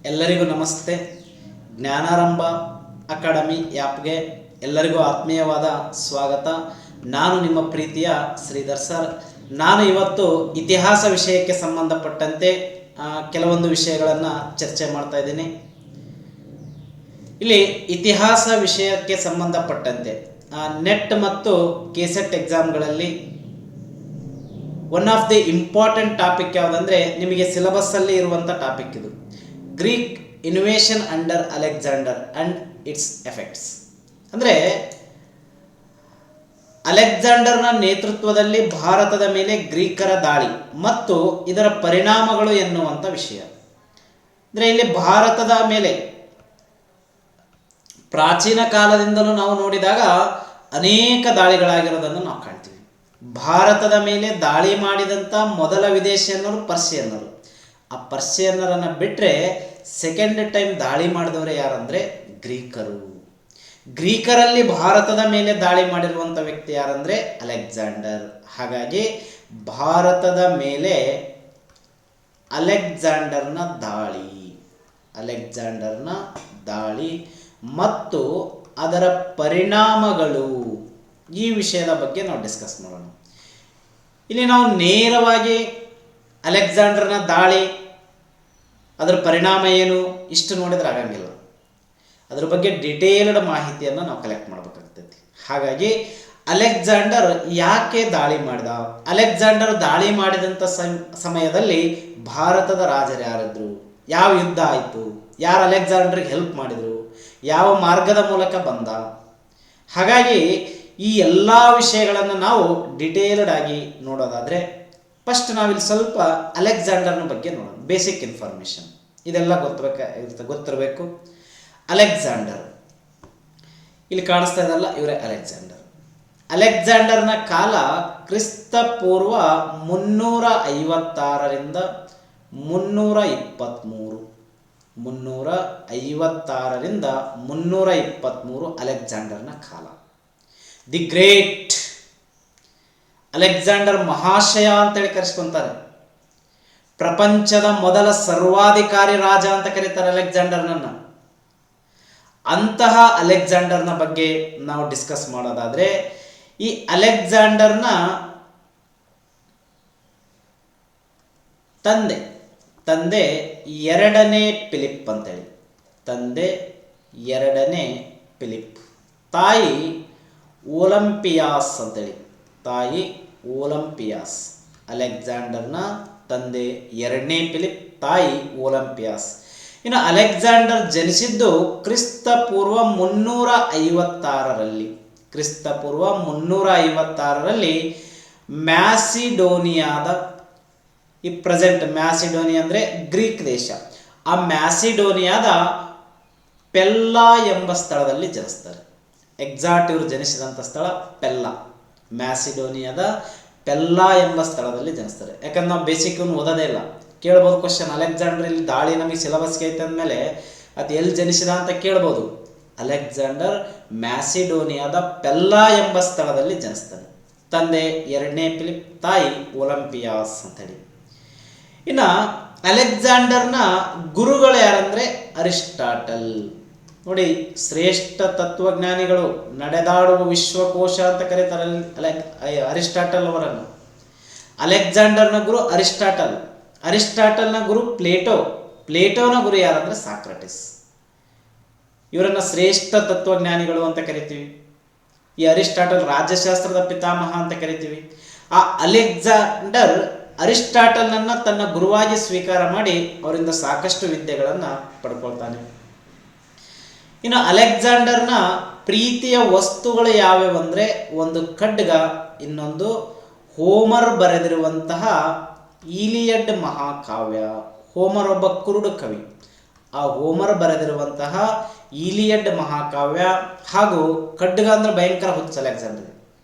ಎಲ್ಲರಿಗೂ ನಮಸ್ತೆ. ಜ್ಞಾನಾರಂಭ ಅಕಾಡೆಮಿ ಆ್ಯಪ್ಗೆ ಎಲ್ಲರಿಗೂ ಆತ್ಮೀಯವಾದ ಸ್ವಾಗತ. ನಾನು ನಿಮ್ಮ ಪ್ರೀತಿಯ ಶ್ರೀಧರ್ ಸರ್. ನಾನು ಇವತ್ತು ಇತಿಹಾಸ ವಿಷಯಕ್ಕೆ ಸಂಬಂಧಪಟ್ಟಂತೆ ಕೆಲವೊಂದು ವಿಷಯಗಳನ್ನು ಚರ್ಚೆ ಮಾಡ್ತಾ ಇದ್ದೀನಿ. ಇಲ್ಲಿ ಇತಿಹಾಸ ವಿಷಯಕ್ಕೆ ಸಂಬಂಧಪಟ್ಟಂತೆ ನೆಟ್ ಮತ್ತು ಕೆಸೆಟ್ ಎಕ್ಸಾಮ್ಗಳಲ್ಲಿ one of the important topic ಯಾವುದಂದರೆ ನಿಮಗೆ ಸಿಲೆಬಸ್ಸಲ್ಲಿ ಇರುವಂಥ ಟಾಪಿಕ್ ಇದು. Greek invasion under Alexander and its effects. ಅಂದರೆ ಅಲೆಕ್ಸಾಂಡರ್ನ ನೇತೃತ್ವದಲ್ಲಿ ಭಾರತದ ಮೇಲೆ ಗ್ರೀಕರ ದಾಳಿ ಮತ್ತು ಇದರ ಪರಿಣಾಮಗಳು ಎನ್ನುವಂಥ ವಿಷಯ. ಅಂದರೆ ಇಲ್ಲಿ ಭಾರತದ ಮೇಲೆ ಪ್ರಾಚೀನ ಕಾಲದಿಂದಲೂ ನಾವು ನೋಡಿದಾಗ ಅನೇಕ ದಾಳಿಗಳಾಗಿರೋದನ್ನು ನಾವು ಕಾಣ್ತೀವಿ. ಭಾರತದ ಮೇಲೆ ದಾಳಿ ಮಾಡಿದಂಥ ಮೊದಲ ವಿದೇಶಿಯನ್ನರು ಪರ್ಷಿಯನ್ನರು. ಆ ಪರ್ಷಿಯನ್ನರನ್ನು ಬಿಟ್ಟರೆ ಸೆಕೆಂಡ್ ಟೈಮ್ ದಾಳಿ ಮಾಡಿದವರು ಯಾರಂದರೆ ಗ್ರೀಕರು. ಗ್ರೀಕರಲ್ಲಿ ಭಾರತದ ಮೇಲೆ ದಾಳಿ ಮಾಡಿರುವಂಥ ವ್ಯಕ್ತಿ ಯಾರಂದರೆ ಅಲೆಕ್ಸಾಂಡರ್. ಹಾಗಾಗಿ ಭಾರತದ ಮೇಲೆ ಅಲೆಕ್ಸಾಂಡರ್ನ ದಾಳಿ ಮತ್ತು ಅದರ ಪರಿಣಾಮಗಳು, ಈ ವಿಷಯದ ಬಗ್ಗೆ ನಾವು ಡಿಸ್ಕಸ್ ಮಾಡೋಣ. ಇಲ್ಲಿ ನಾವು ನೇರವಾಗಿ ಅಲೆಕ್ಸಾಂಡರ್ನ ದಾಳಿ, ಅದರ ಪರಿಣಾಮ ಏನು, ಇಷ್ಟು ನೋಡಿದ್ರೆ ಆಗಂಗಿಲ್ಲ. ಅದ್ರ ಬಗ್ಗೆ ಡಿಟೇಲ್ಡ್ ಮಾಹಿತಿಯನ್ನು ನಾವು ಕಲೆಕ್ಟ್ ಮಾಡಬೇಕಾಗ್ತೈತಿ. ಹಾಗಾಗಿ ಅಲೆಕ್ಸಾಂಡರ್ ಯಾಕೆ ದಾಳಿ ಮಾಡಿದ, ಅಲೆಕ್ಸಾಂಡರ್ ದಾಳಿ ಮಾಡಿದಂಥ ಸಮಯದಲ್ಲಿ ಭಾರತದ ರಾಜರು ಯಾರಿದ್ರು, ಯಾವ ಯುದ್ಧ ಆಯಿತು, ಯಾರು ಅಲೆಕ್ಸಾಂಡರ್ಗೆ ಹೆಲ್ಪ್ ಮಾಡಿದರು, ಯಾವ ಮಾರ್ಗದ ಮೂಲಕ ಬಂದ. ಹಾಗಾಗಿ ಈ ಎಲ್ಲ ವಿಷಯಗಳನ್ನು ನಾವು ಡಿಟೇಲ್ಡ್ ಆಗಿ ನೋಡೋದಾದರೆ ಫಸ್ಟ್ ನಾವಿಲ್ಲಿ ಸ್ವಲ್ಪ ಅಲೆಕ್ಸಾಂಡರ್ನ ಬಗ್ಗೆ ನೋಡೋಣ. ಬೇಸಿಕ್ ಇನ್ಫಾರ್ಮೇಷನ್ ಇದೆಲ್ಲ ಗೊತ್ತಿರಬೇಕು. ಅಲೆಕ್ಸಾಂಡರ್ ಇಲ್ಲಿ ಕಾಣಿಸ್ತಾ ಇದಲ್ಲ, ಇವರೇ ಅಲೆಕ್ಸಾಂಡರ್ನ ಕಾಲ ಕ್ರಿಸ್ತ ಪೂರ್ವ 356ರಿಂದ 323 ಅಲೆಕ್ಸಾಂಡರ್ನ ಕಾಲ. ದಿ ಗ್ರೇಟ್ ಅಲೆಕ್ಸಾಂಡರ್ ಮಹಾಶಯ ಅಂತೇಳಿ ಕರೆಸ್ಕೊಂತಾರೆ. ಪ್ರಪಂಚದ ಮೊದಲ ಸರ್ವಾಧಿಕಾರಿ ರಾಜ ಅಂತ ಕರೀತಾರೆ ಅಲೆಕ್ಸಾಂಡರ್ನನ್ನ. ಅಂತಹ ಅಲೆಕ್ಸಾಂಡರ್ನ ಬಗ್ಗೆ ನಾವು ಡಿಸ್ಕಸ್ ಮಾಡೋದಾದ್ರೆ, ಈ ಅಲೆಕ್ಸಾಂಡರ್ನ ತಂದೆ ಎರಡನೇ ಫಿಲಿಪ್ ಅಂತೇಳಿ, ತಾಯಿ ಒಲಂಪಿಯಾಸ್ ಅಂತೇಳಿ, ಅಲೆಕ್ಸಾಂಡರ್ನ ತಂದೆ ಎರಡನೇ ಫಿಲಿಪ್, ತಾಯಿ ಒಲಂಪಿಯಾಸ್. ಇನ್ನು ಅಲೆಕ್ಸಾಂಡರ್ ಜನಿಸಿದ್ದು ಕ್ರಿಸ್ತ ಪೂರ್ವ 356ರಲ್ಲಿ ಮ್ಯಾಸಿಡೋನಿಯಾದ, ಈ ಪ್ರೆಸೆಂಟ್ ಮ್ಯಾಸಿಡೋನಿಯಾ ಅಂದರೆ ಗ್ರೀಕ್ ದೇಶ, ಆ ಮ್ಯಾಸಿಡೋನಿಯಾದ ಪೆಲ್ಲಾ ಎಂಬ ಸ್ಥಳದಲ್ಲಿ ಜನಿಸ್ತಾರೆ. ಎಕ್ಸಾಕ್ಟ್ ಇವರು ಜನಿಸಿದಂಥ ಸ್ಥಳ ಪೆಲ್ಲಾ, ಮ್ಯಾಸಿಡೋನಿಯಾದ ಪೆಲ್ಲಾ ಎಂಬ ಸ್ಥಳದಲ್ಲಿ ಜನಿಸ್ತಾರೆ. ಯಾಕಂದ್ರೆ ನಾವು ಬೇಸಿಕ್ ಓದೋದೇ ಇಲ್ಲ. ಕೇಳ್ಬೋದು ಕ್ವಶನ್, ಅಲೆಕ್ಸಾಂಡರ್ ಇಲ್ಲಿ ದಾಳಿ ನಮಗೆ ಸಿಲೆಬಸ್ಗೆ ಐತೆ ಅಂದಮೇಲೆ ಅದು ಎಲ್ಲಿ ಜನಿಸಿದ ಅಂತ ಕೇಳ್ಬೋದು. ಅಲೆಕ್ಸಾಂಡರ್ ಮ್ಯಾಸಿಡೋನಿಯಾದ ಪೆಲ್ಲಾ ಎಂಬ ಸ್ಥಳದಲ್ಲಿ ಜನಿಸ್ತಾನೆ. ತಂದೆ ಎರಡನೇ ಫಿಲಿಪ್, ತಾಯಿ ಒಲಂಪಿಯಾಸ್ ಅಂತೇಳಿ. ಇನ್ನು ಅಲೆಕ್ಸಾಂಡರ್ನ ಗುರುಗಳು ಯಾರಂದರೆ ಅರಿಸ್ಟಾಟಲ್. ನೋಡಿ, ಶ್ರೇಷ್ಠ ತತ್ವಜ್ಞಾನಿಗಳು, ನಡೆದಾಡುವ ವಿಶ್ವಕೋಶ ಅಂತ ಕರೀತಾರೆ ಅರಿಸ್ಟಾಟಲ್ ಅವರನ್ನು. ಅಲೆಕ್ಸಾಂಡರ್ನ ಗುರು ಅರಿಸ್ಟಾಟಲ್ನ ಗುರು ಪ್ಲೇಟೋನ ಗುರು ಯಾರಂದ್ರೆ ಸಾಕ್ರಟಿಸ್. ಇವರನ್ನ ಶ್ರೇಷ್ಠ ತತ್ವಜ್ಞಾನಿಗಳು ಅಂತ ಕರಿತೀವಿ. ಈ ಅರಿಸ್ಟಾಟಲ್ ರಾಜ್ಯಶಾಸ್ತ್ರದ ಪಿತಾಮಹ ಅಂತ ಕರಿತೀವಿ. ಆ ಅಲೆಕ್ಸಾಂಡರ್ ಅರಿಸ್ಟಾಟಲ್ನನ್ನ ತನ್ನ ಗುರುವಾಗಿ ಸ್ವೀಕಾರ ಮಾಡಿ ಅವರಿಂದ ಸಾಕಷ್ಟು ವಿದ್ಯೆಗಳನ್ನು ಪಡ್ಕೊಳ್ತಾನೆ. ಇನ್ನು ಅಲೆಕ್ಸಾಂಡರ್ನ ಪ್ರೀತಿಯ ವಸ್ತುಗಳು ಯಾವ್ಯಾವು ಅಂದರೆ, ಒಂದು ಖಡ್ಗ, ಇನ್ನೊಂದು ಹೋಮರ್ ಬರೆದಿರುವಂತಹ ಈಲಿಯಡ್ ಮಹಾಕಾವ್ಯ. ಹೋಮರ್ ಒಬ್ಬ ಕುರುಡು ಕವಿ. ಆ ಹೋಮರ್ ಬರೆದಿರುವಂತಹ ಈಲಿಯಡ್ ಮಹಾಕಾವ್ಯ ಹಾಗೂ ಖಡ್ಗ ಅಂದ್ರೆ ಭಯಂಕರ ಹುಚ್ಚ ಅಲೆಕ್ಸಾಂಡರ್.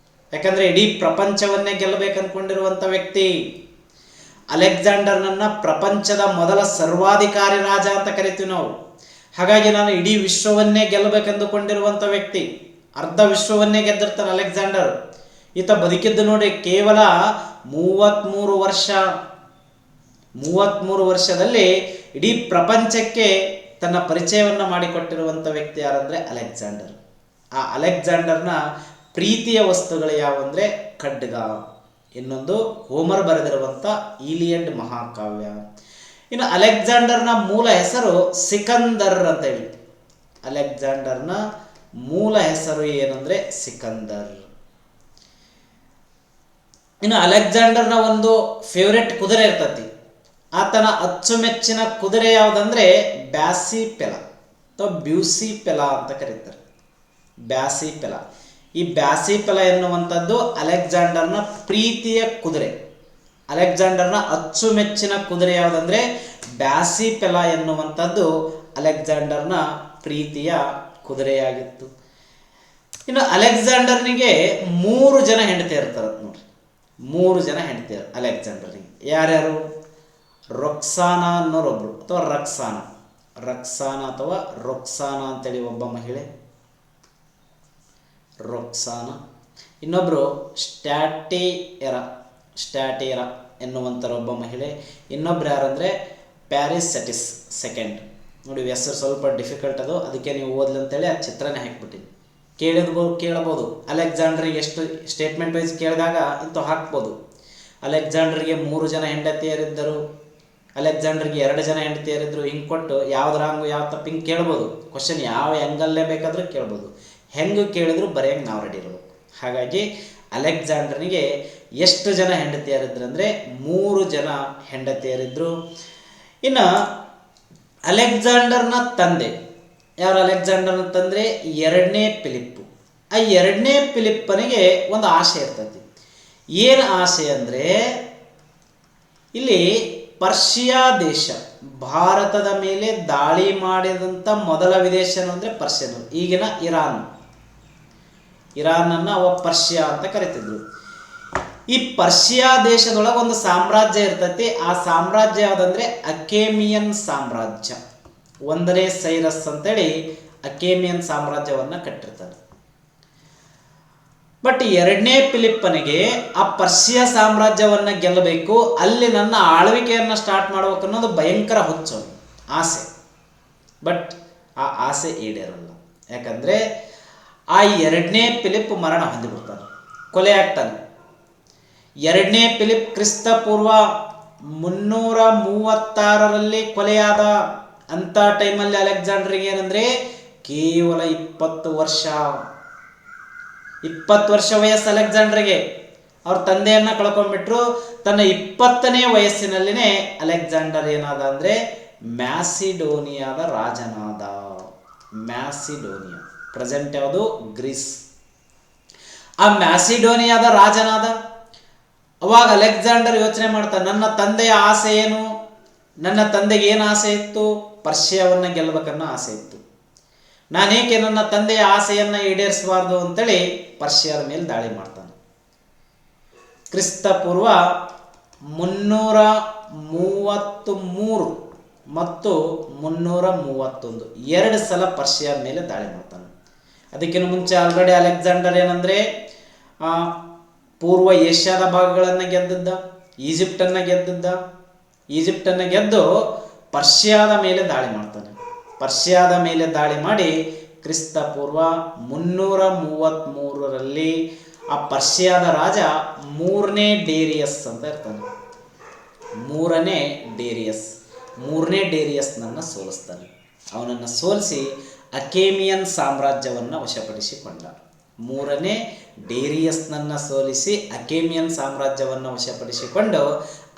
ಯಾಕಂದ್ರೆ ಇಡೀ ಪ್ರಪಂಚವನ್ನೇ ಗೆಲ್ಲಬೇಕನ್ಕೊಂಡಿರುವಂಥ ವ್ಯಕ್ತಿ. ಅಲೆಕ್ಸಾಂಡರ್ನನ್ನ ಪ್ರಪಂಚದ ಮೊದಲ ಸರ್ವಾಧಿಕಾರಿ ರಾಜ ಅಂತ ಕರಿತೀವಿ ನಾವು. ಹಾಗಾಗಿ ನಾನು ಇಡೀ ವಿಶ್ವವನ್ನೇ ಗೆಲ್ಲಬೇಕೆಂದುಕೊಂಡಿರುವಂಥ ವ್ಯಕ್ತಿ. ಅರ್ಧ ವಿಶ್ವವನ್ನೇ ಗೆದ್ದಿರ್ತಾನೆ ಅಲೆಕ್ಸಾಂಡರ್. ಈತ ಬದುಕಿದ್ದು ನೋಡಿ ಕೇವಲ 33 ವರ್ಷ. 33 ವರ್ಷದಲ್ಲಿ ಇಡೀ ಪ್ರಪಂಚಕ್ಕೆ ತನ್ನ ಪರಿಚಯವನ್ನು ಮಾಡಿಕೊಟ್ಟಿರುವಂಥ ವ್ಯಕ್ತಿ ಯಾರಂದರೆ ಅಲೆಕ್ಸಾಂಡರ್. ಆ ಅಲೆಕ್ಸಾಂಡರ್ನ ಪ್ರೀತಿಯ ವಸ್ತುಗಳು ಯಾವುವಂದರೆ ಖಡ್ಗ, ಇನ್ನೊಂದು ಹೋಮರ್ ಬರೆದಿರುವಂಥ ಈಲಿಯಡ್ ಮಹಾಕಾವ್ಯ. ಇನ್ನು ಅಲೆಕ್ಸಾಂಡರ್ನ ಮೂಲ ಹೆಸರು ಸಿಕಂದರ್ ಅಂತ ಹೇಳಿ. ಅಲೆಕ್ಸಾಂಡರ್ನ ಮೂಲ ಹೆಸರು ಏನಂದರೆ ಸಿಕಂದರ್. ಇನ್ನು ಅಲೆಕ್ಸಾಂಡರ್ನ ಒಂದು ಫೇವ್ರೆಟ್ ಕುದುರೆ ಇರ್ತತಿ. ಆತನ ಅಚ್ಚುಮೆಚ್ಚಿನ ಕುದುರೆ ಯಾವುದಂದ್ರೆ ಬ್ಯಾಸಿಪೆಲ ಅಥವಾ ಬ್ಯೂಸಿಪೆಲ ಅಂತ ಕರೀತಾರೆ. ಬ್ಯಾಸಿಪೆಲ. ಈ ಬ್ಯಾಸಿಪೆಲ ಎನ್ನುವಂಥದ್ದು ಅಲೆಕ್ಸಾಂಡರ್ನ ಪ್ರೀತಿಯ ಕುದುರೆ. ಅಲೆಕ್ಸಾಂಡರ್ನ ಅಚ್ಚುಮೆಚ್ಚಿನ ಕುದುರೆ ಯಾವುದಂದ್ರೆ ಬ್ಯಾಸಿಪೆಲ ಎನ್ನುವಂಥದ್ದು ಅಲೆಕ್ಸಾಂಡರ್ನ ಪ್ರೀತಿಯ ಕುದುರೆಯಾಗಿತ್ತು. ಇನ್ನು ಅಲೆಕ್ಸಾಂಡರ್ನಿಗೆ 3 ಜನ ಹೆಂಡತಿ ಇರ್ತಾರೆ ನೋಡ್ರಿ. 3 ಜನ ಹೆಂಡತಿಯರು ಅಲೆಕ್ಸಾಂಡರ್ನಿಗೆ. ಯಾರ್ಯಾರು? ರೊಕ್ಸಾನಾ ಅನ್ನೋರೊಬ್ರು ಅಥವಾ ರಕ್ಸಾನಾ ಅಥವಾ ರೊಕ್ಸಾನಾ ಅಂತೇಳಿ ಒಬ್ಬ ಮಹಿಳೆ, ರೊಕ್ಸಾನಾ. ಇನ್ನೊಬ್ರು ಸ್ಟ್ಯಾಟೇರಾ ಎನ್ನುವಂಥರೊಬ್ಬ ಮಹಿಳೆ. ಇನ್ನೊಬ್ರು ಯಾರಂದರೆ ಪ್ಯಾರಿಸೆಟಿಸ್ ಸೆಕೆಂಡ್. ನೋಡಿ ಹೆಸರು ಸ್ವಲ್ಪ ಡಿಫಿಕಲ್ಟ್ ಅದು, ಅದಕ್ಕೆ ನೀವು ಓದ್ಲಿ ಅಂತೇಳಿ ಆ ಚಿತ್ರನೇ ಹಾಕ್ಬಿಟ್ಟಿನಿ. ಕೇಳಬಹುದು ಅಲೆಕ್ಸಾಂಡರ್ಗೆ ಎಷ್ಟು ಸ್ಟೇಟ್ಮೆಂಟ್ ವೈಸ್ ಕೇಳಿದಾಗ ಇಂಥವು ಹಾಕ್ಬೋದು. ಅಲೆಕ್ಸಾಂಡರ್ಗೆ 3 ಜನ ಹೆಂಡತಿಯರಿದ್ದರು, ಅಲೆಕ್ಸಾಂಡರ್ಗೆ 2 ಜನ ಹೆಂಡತಿಯರಿದ್ದರು. ಹಿಂಗೆ ಕೊಟ್ಟು ಯಾವ್ದು ರಾಂಗು ಯಾವ ತಪ್ಪು ಹಿಂಗೆ ಕೇಳ್ಬೋದು. ಕ್ವಶನ್ ಯಾವ ಆ್ಯಂಗಲ್ಲೇ ಬೇಕಾದರೂ ಕೇಳ್ಬೋದು. ಹೆಂಗೆ ಕೇಳಿದ್ರು ಬರೆಯೋಂಗೆ ನಾವು ರೆಡಿ ಇರಬೇಕು. ಹಾಗಾಗಿ ಅಲೆಕ್ಸಾಂಡರ್ನಿಗೆ ಎಷ್ಟು ಜನ ಹೆಂಡತಿಯರಿದ್ರು ಅಂದರೆ 3 ಜನ ಹೆಂಡತಿಯರಿದ್ದರು. ಇನ್ನು ಅಲೆಕ್ಸಾಂಡರ್ನ ತಂದೆ ಯಾರು? ಅಲೆಕ್ಸಾಂಡರ್ನ ತಂದೆ 2ನೇ ಫಿಲಿಪ್ಪು. ಆ 2ನೇ ಫಿಲಿಪ್ಪನಿಗೆ ಒಂದು ಆಸೆ ಇರ್ತೈತಿ. ಏನು ಆಸೆ ಅಂದರೆ ಇಲ್ಲಿ ಪರ್ಷಿಯಾ ದೇಶ, ಭಾರತದ ಮೇಲೆ ದಾಳಿ ಮಾಡಿದಂಥ ಮೊದಲ ವಿದೇಶ ಅಂದರೆ ಪರ್ಷಿಯನ್, ಈಗಿನ ಇರಾನನ್ನು ಅವ ಪರ್ಷಿಯಾ ಅಂತ ಕರಿತಿದ್ರು. ಈ ಪರ್ಷಿಯಾ ದೇಶದೊಳಗೆ ಒಂದು ಸಾಮ್ರಾಜ್ಯ ಇರ್ತೈತಿ. ಆ ಸಾಮ್ರಾಜ್ಯ ಯಾವುದಂದ್ರೆ ಅಕೇಮಿಯನ್ ಸಾಮ್ರಾಜ್ಯ. 1ನೇ ಸೈರಸ್ ಅಂತೇಳಿ ಅಕೇಮಿಯನ್ ಸಾಮ್ರಾಜ್ಯವನ್ನು ಕಟ್ಟಿರ್ತಾರೆ. ಬಟ್ 2ನೇ ಫಿಲಿಪ್ಪನಿಗೆ ಆ ಪರ್ಷಿಯಾ ಸಾಮ್ರಾಜ್ಯವನ್ನು ಗೆಲ್ಲಬೇಕು, ಅಲ್ಲಿ ನನ್ನ ಆಳ್ವಿಕೆಯನ್ನು ಸ್ಟಾರ್ಟ್ ಮಾಡ್ಬೇಕು ಅನ್ನೋದು ಭಯಂಕರ ಹುಚ್ಚು, ಆಸೆ. ಬಟ್ ಆ ಆಸೆ ಈಡೇರಲ್ಲ. ಯಾಕಂದರೆ ಆ 2ನೇ ಫಿಲಿಪ್ ಮರಣ ಹೊಂದಿಬಿಡ್ತಾನೆ, ಕೊಲೆ ಆಗ್ತಾನೆ. 2ನೇ ಫಿಲಿಪ್ ಕ್ರಿಸ್ತ ಪೂರ್ವ 336ರಲ್ಲಿ ಕೊಲೆಯಾದ. ಅಂಥ ಟೈಮಲ್ಲಿ ಅಲೆಕ್ಸಾಂಡರ್ಗೆ ಏನಂದರೆ ಕೇವಲ 20 ವರ್ಷ ವಯಸ್ಸು ಅಲೆಕ್ಸಾಂಡರ್ಗೆ. ಅವ್ರ ತಂದೆಯನ್ನು ಕಳ್ಕೊಂಡ್ಬಿಟ್ರು. ತನ್ನ 20ನೇ ವಯಸ್ಸಿನಲ್ಲಿನೇ ಅಲೆಕ್ಸಾಂಡರ್ ಏನಾದ ಅಂದರೆ ಮ್ಯಾಸಿಡೋನಿಯಾದ ರಾಜನಾದ. ಮ್ಯಾಸಿಡೋನಿಯಾ ಪ್ರೆಸೆಂಟ್ ಯಾವುದು? ಗ್ರೀಸ್. ಆ ಮ್ಯಾಸಿಡೋನಿಯಾದ ರಾಜನಾದ. ಅವಾಗ ಅಲೆಕ್ಸಾಂಡರ್ ಯೋಚನೆ ಮಾಡ್ತಾನೆ, ನನ್ನ ತಂದೆಯ ಆಸೆ ಏನು? ನನ್ನ ತಂದೆಗೆ ಏನು ಆಸೆ ಇತ್ತು? ಪರ್ಷಿಯಾವನ್ನು ಗೆಲ್ಲಬೇಕನ್ನೋ ಆಸೆ ಇತ್ತು. ನಾನೇಕೆ ನನ್ನ ತಂದೆಯ ಆಸೆಯನ್ನು ಈಡೇರಿಸಬಾರ್ದು ಅಂತೇಳಿ ಪರ್ಷಿಯಾದ ಮೇಲೆ ದಾಳಿ ಮಾಡ್ತಾನೆ. ಕ್ರಿಸ್ತ ಪೂರ್ವ 333 ಮತ್ತು 331 2 ಸಲ ಪರ್ಷಿಯಾದ ಮೇಲೆ ದಾಳಿ ಮಾಡ್ತಾನೆ. ಅದಕ್ಕಿಂತ ಮುಂಚೆ ಆಲ್ರೆಡಿ ಅಲೆಕ್ಸಾಂಡರ್ ಏನಂದರೆ ಪೂರ್ವ ಏಷ್ಯಾದ ಭಾಗಗಳನ್ನು ಗೆದ್ದಿದ್ದ, ಈಜಿಪ್ಟನ್ನು ಗೆದ್ದು ಪರ್ಷಿಯಾದ ಮೇಲೆ ದಾಳಿ ಮಾಡ್ತಾನೆ. ಪರ್ಷಿಯಾದ ಮೇಲೆ ದಾಳಿ ಮಾಡಿ ಕ್ರಿಸ್ತ ಪೂರ್ವ 333ರಲ್ಲಿ ಆ ಪರ್ಷಿಯಾದ ರಾಜ 3ನೇ ಡೇರಿಯಸ್ ಅಂತ ಇರ್ತಾನೆ. 3ನೇ ಡೇರಿಯಸ್ನನ್ನು ಸೋಲಿಸ್ತಾನೆ. ಅವನನ್ನು ಸೋಲಿಸಿ ಅಕೇಮಿಯನ್ ಸಾಮ್ರಾಜ್ಯವನ್ನು ವಶಪಡಿಸಿಕೊಂಡ. 3ನೇ ಡೇರಿಯಸ್ನನ್ನು ಸೋಲಿಸಿ ಅಕೇಮಿಯನ್ ಸಾಮ್ರಾಜ್ಯವನ್ನು ವಶಪಡಿಸಿಕೊಂಡು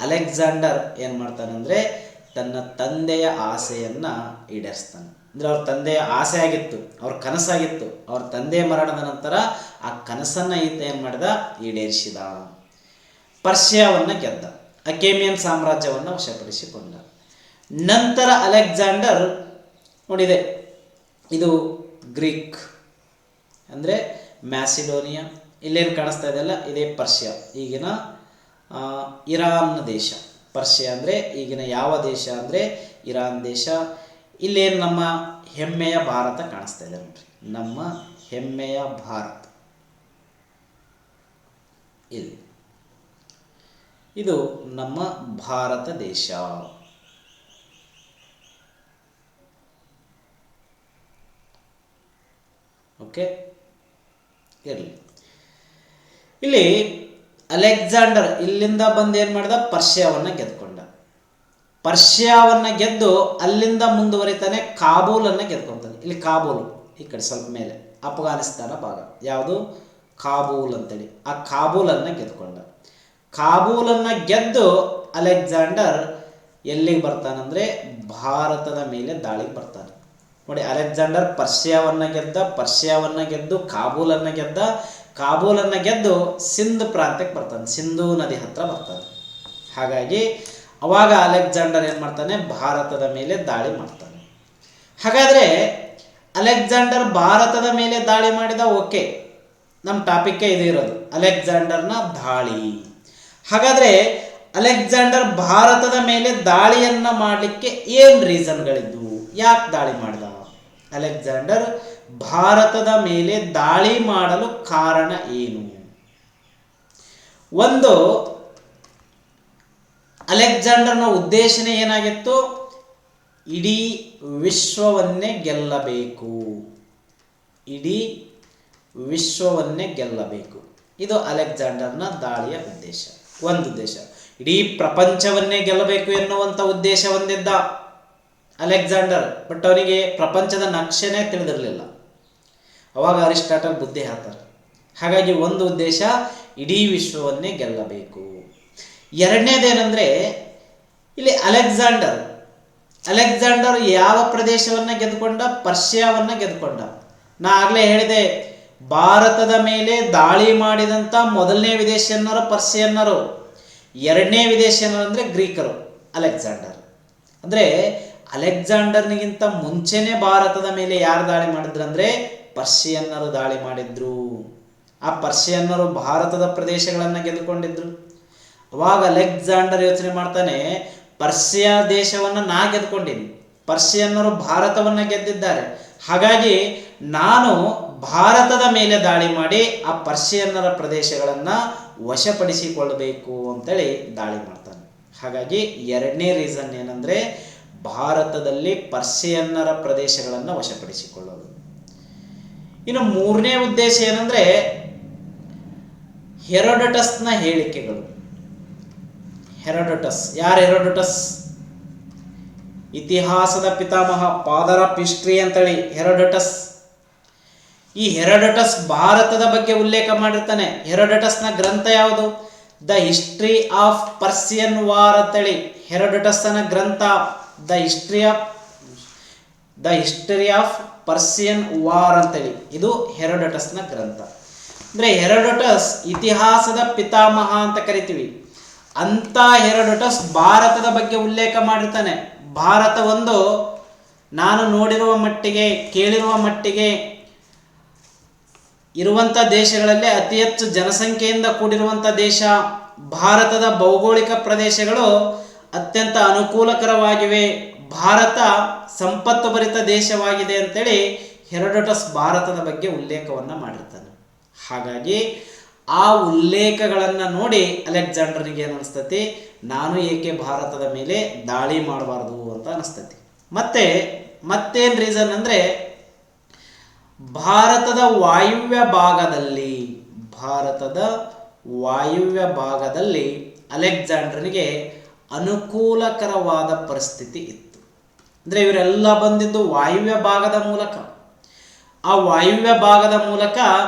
ಅಲೆಕ್ಸಾಂಡರ್ ಏನು ಮಾಡ್ತಾನಂದರೆ ತನ್ನ ತಂದೆಯ ಆಸೆಯನ್ನು ಈಡೇರಿಸ್ತಾನೆ. ಅಂದರೆ ಅವ್ರ ತಂದೆಯ ಆಸೆ ಆಗಿತ್ತು, ಅವ್ರ ಕನಸಾಗಿತ್ತು. ಅವ್ರ ತಂದೆಯ ಮರಣದ ನಂತರ ಆ ಕನಸನ್ನು ಈತ ಏನು ಮಾಡಿದ? ಈಡೇರಿಸಿದ. ಪರ್ಷಿಯಾವನ್ನು ಗೆದ್ದ, ಅಕೇಮಿಯನ್ ಸಾಮ್ರಾಜ್ಯವನ್ನು ವಶಪಡಿಸಿಕೊಂಡ. ನಂತರ ಅಲೆಕ್ಸಾಂಡರ್ ನೋಡಿದೆ, ಇದು ಗ್ರೀಕ್ ಅಂದರೆ ಮ್ಯಾಸಿಡೋನಿಯಾ, ಇಲ್ಲೇನು ಕಾಣಿಸ್ತಾ ಇದೆಯಲ್ಲ ಇದೇ ಪರ್ಷಿಯಾ, ಈಗಿನ ಇರಾನ್ ದೇಶ. ಪರ್ಷಿಯಾ ಅಂದರೆ ಈಗಿನ ಯಾವ ದೇಶ ಅಂದರೆ ಇರಾನ್ ದೇಶ. ಇಲ್ಲೇನು ನಮ್ಮ ಹೆಮ್ಮೆಯ ಭಾರತ ಕಾಣಿಸ್ತಾ ಇದೆ ನೋಡ್ರಿ, ನಮ್ಮ ಹೆಮ್ಮೆಯ ಭಾರತ ಇಲ್ಲಿ, ಇದು ನಮ್ಮ ಭಾರತ ದೇಶ. ಓಕೆ, ಇರಲಿ. ಇಲ್ಲಿ ಅಲೆಕ್ಸಾಂಡರ್ ಇಲ್ಲಿಂದ ಬಂದು ಏನು ಮಾಡ್ದ, ಪರ್ಷಿಯಾವನ್ನು ಗೆದ್ಕೊಂಡ. ಪರ್ಷಿಯಾವನ್ನು ಗೆದ್ದು ಅಲ್ಲಿಂದ ಮುಂದುವರಿತಾನೆ ಕಾಬೂಲನ್ನು ಗೆದ್ಕೊಂತಾನೆ. ಇಲ್ಲಿ ಕಾಬೂಲ್ ಈ ಕಡೆ ಸ್ವಲ್ಪ ಮೇಲೆ ಅಫ್ಘಾನಿಸ್ತಾನ ಭಾಗ ಯಾವುದು, ಕಾಬೂಲ್ ಅಂತೇಳಿ. ಆ ಕಾಬೂಲನ್ನು ಗೆದ್ಕೊಂಡ. ಕಾಬೂಲನ್ನು ಗೆದ್ದು ಅಲೆಕ್ಸಾಂಡರ್ ಎಲ್ಲಿಗೆ ಬರ್ತಾನಂದ್ರೆ ಭಾರತದ ಮೇಲೆ ದಾಳಿಗೆ ಬರ್ತಾನೆ. ನೋಡಿ, ಅಲೆಕ್ಸಾಂಡರ್ ಪರ್ಷಿಯಾವನ್ನು ಗೆದ್ದು ಕಾಬೂಲನ್ನು ಗೆದ್ದು ಸಿಂಧ್ ಪ್ರಾಂತ್ಯಕ್ಕೆ ಬರ್ತಾನೆ, ಸಿಂಧೂ ನದಿ ಹತ್ರ ಬರ್ತಾನೆ. ಹಾಗಾಗಿ ಅವಾಗ ಅಲೆಕ್ಸಾಂಡರ್ ಏನು ಮಾಡ್ತಾನೆ, ಭಾರತದ ಮೇಲೆ ದಾಳಿ ಮಾಡ್ತಾನೆ. ಹಾಗಾದರೆ ಅಲೆಕ್ಸಾಂಡರ್ ಭಾರತದ ಮೇಲೆ ದಾಳಿ ಮಾಡಿದ, ಓಕೆ, ನಮ್ಮ ಟಾಪಿಕ್ಕೇ ಇದು ಇರೋದು, ಅಲೆಕ್ಸಾಂಡರ್ನ ದಾಳಿ. ಹಾಗಾದರೆ ಅಲೆಕ್ಸಾಂಡರ್ ಭಾರತದ ಮೇಲೆ ದಾಳಿಯನ್ನು ಮಾಡಲಿಕ್ಕೆ ಏನು ರೀಸನ್ಗಳಿದ್ವು, ಯಾಕೆ ದಾಳಿ ಮಾಡಿದ? ಅಲೆಕ್ಸಾಂಡರ್ ಭಾರತದ ಮೇಲೆ ದಾಳಿ ಮಾಡಲು ಕಾರಣ ಏನು? ಒಂದು, ಅಲೆಕ್ಸಾಂಡರ್ನ ಉದ್ದೇಶನೇ ಏನಾಗಿತ್ತು, ಇಡೀ ವಿಶ್ವವನ್ನೇ ಗೆಲ್ಲಬೇಕು, ಇಡೀ ವಿಶ್ವವನ್ನೇ ಗೆಲ್ಲಬೇಕು. ಇದು ಅಲೆಕ್ಸಾಂಡರ್ನ ದಾಳಿಯ ಉದ್ದೇಶ. ಒಂದು ಉದ್ದೇಶ, ಇಡೀ ಪ್ರಪಂಚವನ್ನೇ ಗೆಲ್ಲಬೇಕು ಎನ್ನುವಂಥ ಉದ್ದೇಶ ಹೊಂದಿದ್ದ ಅಲೆಕ್ಸಾಂಡರ್. ಬಟ್ ಅವನಿಗೆ ಪ್ರಪಂಚದ ನಕ್ಷೆನೇ ತಿಳಿದಿರಲಿಲ್ಲ. ಅವಾಗ ಅರಿಸ್ಟಾಟಲ್ ಬುದ್ಧಿ ಹೇಳ್ತಾರೆ. ಹಾಗಾಗಿ ಒಂದು ಉದ್ದೇಶ, ಇಡೀ ವಿಶ್ವವನ್ನೇ ಗೆಲ್ಲಬೇಕು. ಎರಡನೇದೇನೆಂದರೆ, ಇಲ್ಲಿ ಅಲೆಕ್ಸಾಂಡರ್ ಯಾವ ಪ್ರದೇಶವನ್ನು ಗೆದ್ದುಕೊಂಡ, ಪರ್ಷಿಯಾವನ್ನು ಗೆದ್ದುಕೊಂಡ. ನಾ ಆಗಲೇ ಹೇಳಿದೆ, ಭಾರತದ ಮೇಲೆ ದಾಳಿ ಮಾಡಿದಂಥ ಮೊದಲನೇ ವಿದೇಶಿಯನ್ನರು ಪರ್ಷಿಯನ್ನರು, ಎರಡನೇ ವಿದೇಶಿಯನ್ನರು ಅಂದರೆ ಗ್ರೀಕರು. ಅಲೆಕ್ಸಾಂಡರ್ ಅಂದರೆ ಅಲೆಕ್ಸಾಂಡರ್ನಿಗಿಂತ ಮುಂಚೆನೇ ಭಾರತದ ಮೇಲೆ ಯಾರು ದಾಳಿ ಮಾಡಿದ್ರು ಅಂದರೆ ಪರ್ಷಿಯನ್ನರು ದಾಳಿ ಮಾಡಿದ್ರು. ಆ ಪರ್ಷಿಯನ್ನರು ಭಾರತದ ಪ್ರದೇಶಗಳನ್ನು ಗೆದ್ದುಕೊಂಡಿದ್ರು. ಅವಾಗ ಅಲೆಕ್ಸಾಂಡರ್ ಯೋಚನೆ ಮಾಡ್ತಾನೆ, ಪರ್ಷಿಯಾ ದೇಶವನ್ನು ನಾ ಗೆದ್ದುಕೊಂಡಿನಿ, ಪರ್ಷಿಯನ್ನರು ಭಾರತವನ್ನು ಗೆದ್ದಿದ್ದಾರೆ. ಹಾಗಾಗಿ ನಾನು ಭಾರತದ ಮೇಲೆ ದಾಳಿ ಮಾಡಿ ಆ ಪರ್ಷಿಯನ್ನರ ಪ್ರದೇಶಗಳನ್ನು ವಶಪಡಿಸಿಕೊಳ್ಳಬೇಕು ಅಂತೇಳಿ ದಾಳಿ ಮಾಡ್ತಾನೆ. ಹಾಗಾಗಿ ಎರಡನೇ ರೀಸನ್ ಏನಂದರೆ ಭಾರತದಲ್ಲಿ ಪರ್ಷಿಯನ್ನರ ಪ್ರದೇಶಗಳನ್ನು ವಶಪಡಿಸಿಕೊಳ್ಳೋದು. ಇನ್ನು ಮೂರನೇ ಉದ್ದೇಶ ಏನಂದರೆ ಹೆರೋಡಟಸ್ನ ಹೇಳಿಕೆಗಳು. ಯಾರು ಹೆರೋಡಟಸ್? ಇತಿಹಾಸದ ಪಿತಾಮಹ, ಫಾದರ್ ಆಫ್ ಹಿಸ್ಟ್ರಿ ಅಂತೇಳಿ ಹೆರೋಡಟಸ್. ಈ ಹೆರೋಡಟಸ್ ಭಾರತದ ಬಗ್ಗೆ ಉಲ್ಲೇಖ ಮಾಡಿರ್ತಾನೆ. ಹೆರೋಡಟಸ್ನ ಗ್ರಂಥ ಯಾವುದು? The history of Persian war ಅಂತೇಳಿ ಹೆರೋಡಟಸ್ನ ಗ್ರಂಥ the history of Persian war ಅಂತೇಳಿ ಇದು ಹೆರೋಡಟಸ್ನ ಗ್ರಂಥ. ಅಂದರೆ ಹೆರೋಡಟಸ್ ಇತಿಹಾಸದ ಪಿತಾಮಹ ಅಂತ ಕರಿತೀವಿ. ಅಂತ ಹೆರೋಡಟಸ್ ಭಾರತದ ಬಗ್ಗೆ ಉಲ್ಲೇಖ ಮಾಡಿರ್ತಾನೆ. ಭಾರತ ಒಂದು ನಾನು ನೋಡಿರುವ ಮಟ್ಟಿಗೆ, ಕೇಳಿರುವ ಮಟ್ಟಿಗೆ ಇರುವಂಥ ದೇಶಗಳಲ್ಲೇ ಅತಿ ಹೆಚ್ಚು ಜನಸಂಖ್ಯೆಯಿಂದ ಕೂಡಿರುವಂಥ ದೇಶ. ಭಾರತದ ಭೌಗೋಳಿಕ ಪ್ರದೇಶಗಳು ಅತ್ಯಂತ ಅನುಕೂಲಕರವಾಗಿವೆ. ಭಾರತ ಸಂಪತ್ತು ಭರಿತ ದೇಶವಾಗಿದೆ ಅಂತೇಳಿ ಹೆರೋಡಟಸ್ ಭಾರತದ ಬಗ್ಗೆ ಉಲ್ಲೇಖವನ್ನು ಮಾಡಿರ್ತಾನೆ. ಹಾಗಾಗಿ ಆ ಉಲ್ಲೇಖಗಳನ್ನು ನೋಡಿ ಅಲೆಕ್ಸಾಂಡರ್ನಿಗೆ ಏನು ಅನಿಸ್ತತಿ, ನಾನು ಏಕೆ ಭಾರತದ ಮೇಲೆ ದಾಳಿ ಮಾಡಬಾರ್ದು ಅಂತ ಅನಿಸ್ತತಿ. ಮತ್ತೇನು ರೀಸನ್ ಅಂದರೆ ಭಾರತದ ವಾಯುವ್ಯ ಭಾಗದಲ್ಲಿ ಅಲೆಕ್ಸಾಂಡರ್ನಿಗೆ ಅನುಕೂಲಕರವಾದ ಪರಿಸ್ಥಿತಿ ಇತ್ತು. ಅಂದರೆ ಇವರೆಲ್ಲ ಬಂದಿದ್ದು ವಾಯುವ್ಯ ಭಾಗದ ಮೂಲಕ. ಆ ವಾಯುವ್ಯ ಭಾಗದ ಮೂಲಕ